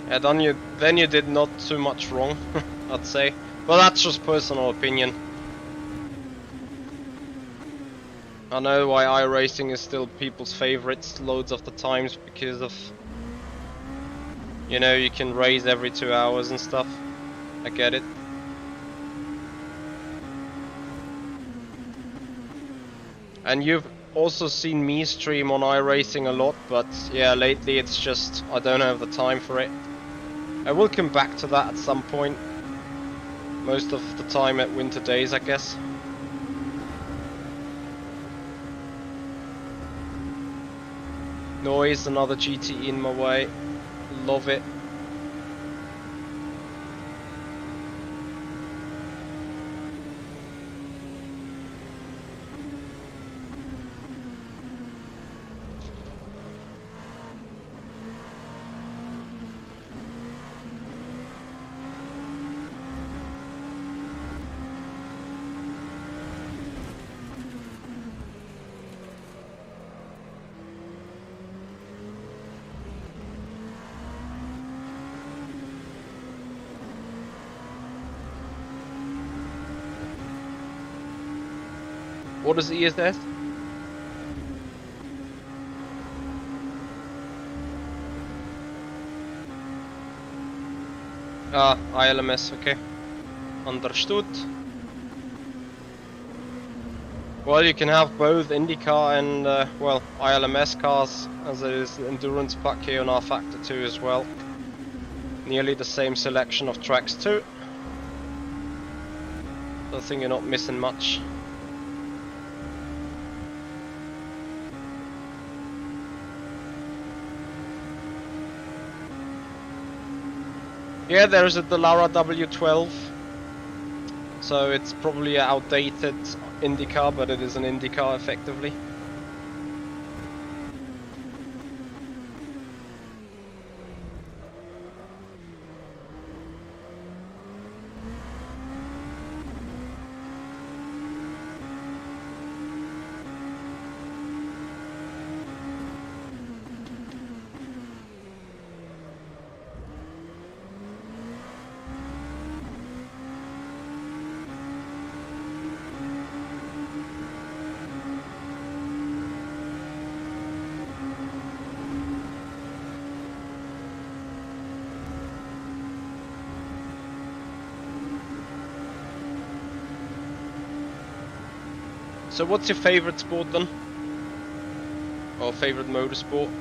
Yeah, then you did not too much wrong, I'd say. But that's just personal opinion. I know why iRacing is still people's favorites loads of the times, because of, you know, you can race every 2 hours and stuff. I get it. And you've also seen me stream on iRacing a lot, but yeah, lately it's just, I don't have the time for it. I will come back to that at some point. Most of the time at winter days, I guess. Noise, another GT in my way. Love it. What is ESS? Ah, ILMS, okay. Understood. Well, you can have both IndyCar and, well, ILMS cars, as there is the endurance pack here on rFactor 2 as well. Nearly the same selection of tracks too. So I think you're not missing much. Yeah, there's a Dallara W12. So it's probably an outdated IndyCar, but it is an IndyCar effectively. So what's your favorite sport then? Or favorite motorsport?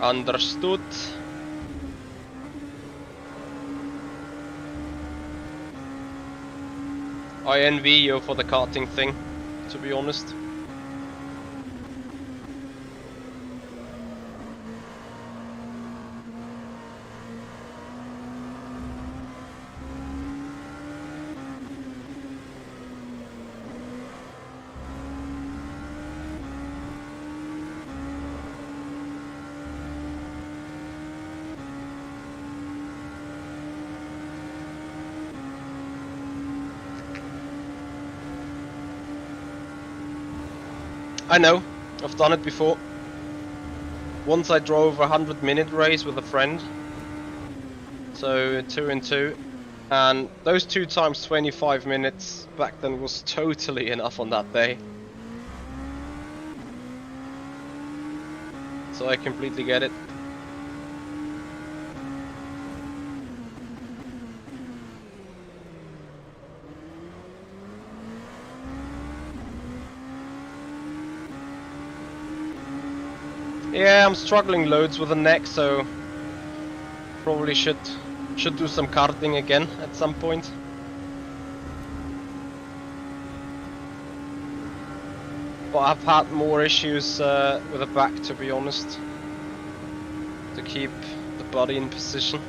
Understood. I envy you for the karting thing, to be honest. I know, I've done it before. Once I drove a 100-minute race with a friend, so 2 and 2, and those 2 times 25 minutes back then was totally enough on that day. So I completely get it. Yeah, I'm struggling loads with the neck, so probably should do some karting again at some point. But I've had more issues with the back, to be honest, to keep the body in position.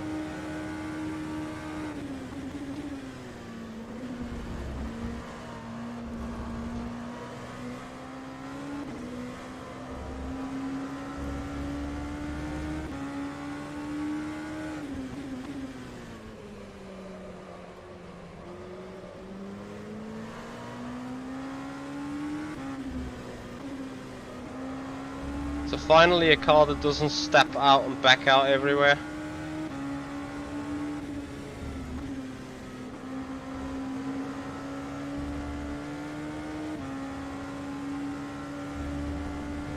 So finally a car that doesn't step out and back out everywhere.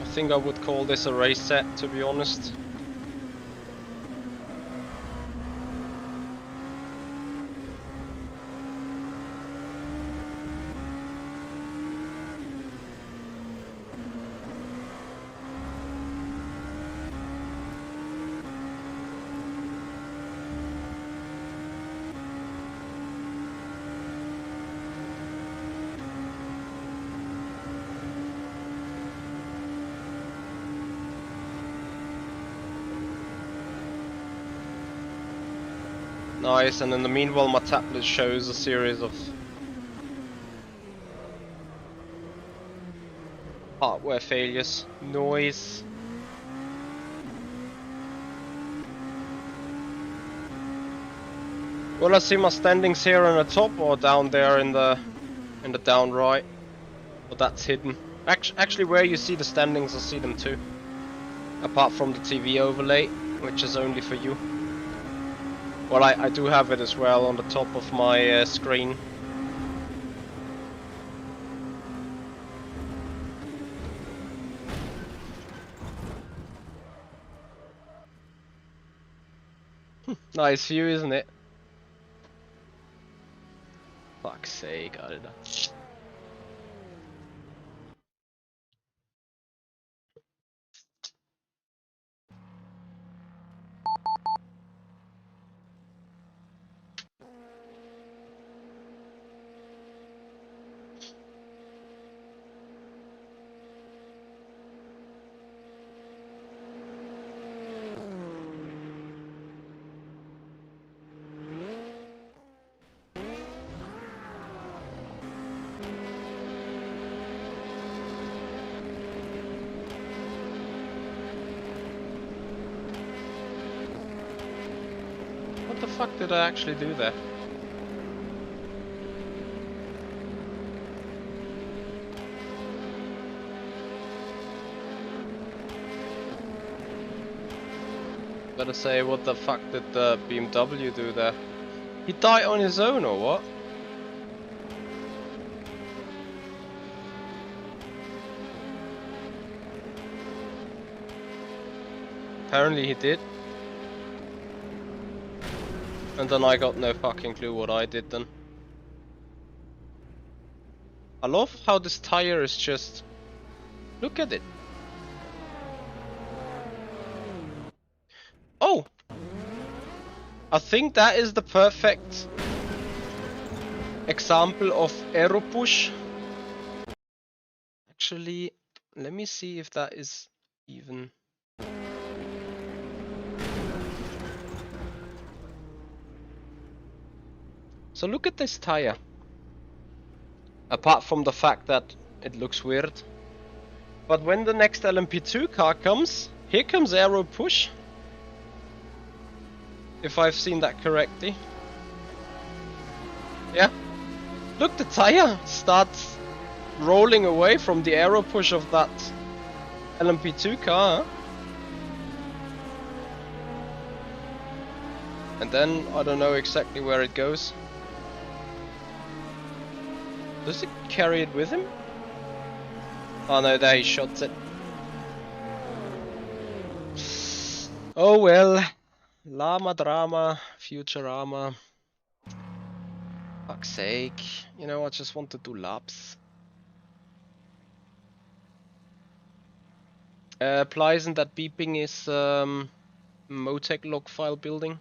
I think I would call this a race set, to be honest. Nice, and in the meanwhile my tablet shows a series of Hardware failures. Noise. Will I see my standings here on the top or down there in the down right? Well, that's hidden. Actually, where you see the standings, I see them too. Apart from the TV overlay, which is only for you. Well, I do have it as well on the top of my screen. Nice view, isn't it? Fuck's sake, Alter. What the fuck did I actually do there? Better say, what the fuck did the BMW do there? He died on his own or what? Apparently he did. And then I got no fucking clue what I did then. I love how this tire is just... Look at it. Oh! I think that is the perfect example of aero push. Actually, let me see if that is even... So look at this tire. Apart from the fact that it looks weird. But when the next LMP2 car comes, here comes aero push. If I've seen that correctly. Yeah. Look, the tire starts rolling away from the aero push of that LMP2 car. And then I don't know exactly where it goes. Does it carry it with him? Oh no, there he shots it. Oh well. Llama drama, Futurama. Fuck's sake. You know, I just want to do laps. Pleasant that beeping is Motec log file building.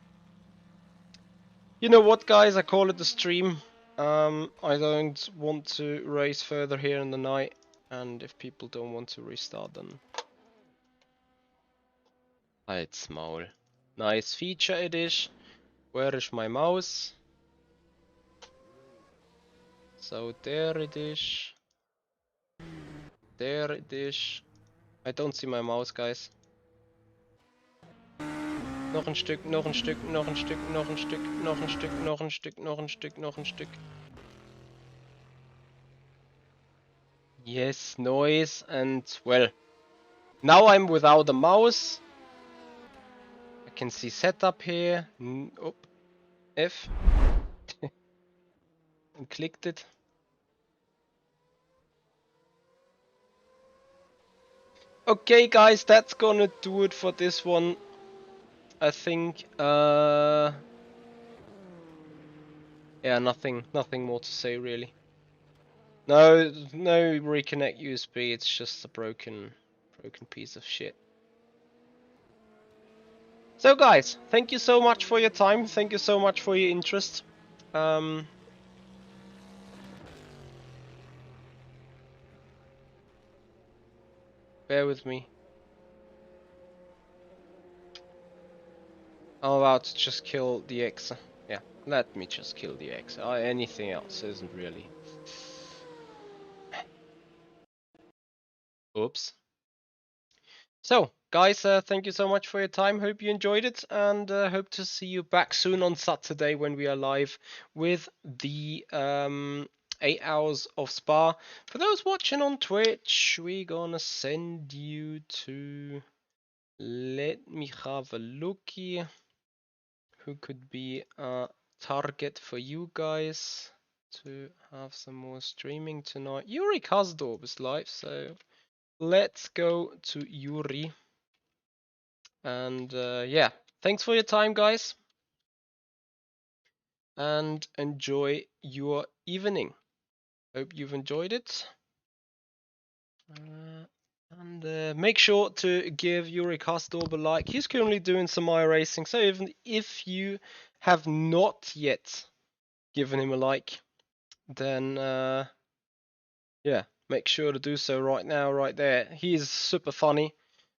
You know what, guys? I call it the stream. I don't want to race further here in the night, and if people don't want to restart, then it's small. Nice feature it is. Where is my mouse? So there it is. There it is. I don't see my mouse, guys. Noch ein Stück, noch ein Stück, noch ein Stück, noch ein Stück, noch ein Stück, noch ein Stück, noch ein Stück, noch ein Stück. Yes, noise, and well. Now I'm without a mouse. I can see setup here. Oh, F. And clicked it. Okay, guys, that's gonna do it for this one. I think. Yeah, nothing more to say really. No reconnect USB. It's just a broken piece of shit. So guys, thank you so much for your time. Thank you so much for your interest. Bear with me. I'm about to just kill the X. Yeah, let me just kill the X. Anything else isn't really Oops. So, guys, thank you so much for your time. Hope you enjoyed it, and hope to see you back soon on Saturday when we are live with the 8 hours of Spa. For those watching on Twitch, we're gonna send you to. Let me have a look here. Who could be a target for you guys to have some more streaming tonight? Yuri Kazdorp is live, so let's go to Yuri. And yeah, thanks for your time, guys. And enjoy your evening. Hope you've enjoyed it. And make sure to give Yuri Kastorb a like. He's currently doing some iRacing, so even if you have not yet given him a like, then yeah, make sure to do so right now, right there. He is super funny,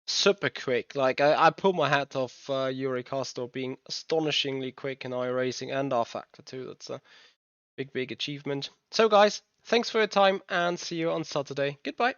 super quick. Like I pull my hat off Yuri Kastorb being astonishingly quick in iRacing and rFactor too. That's a big achievement. So guys, thanks for your time and see you on Saturday. Goodbye.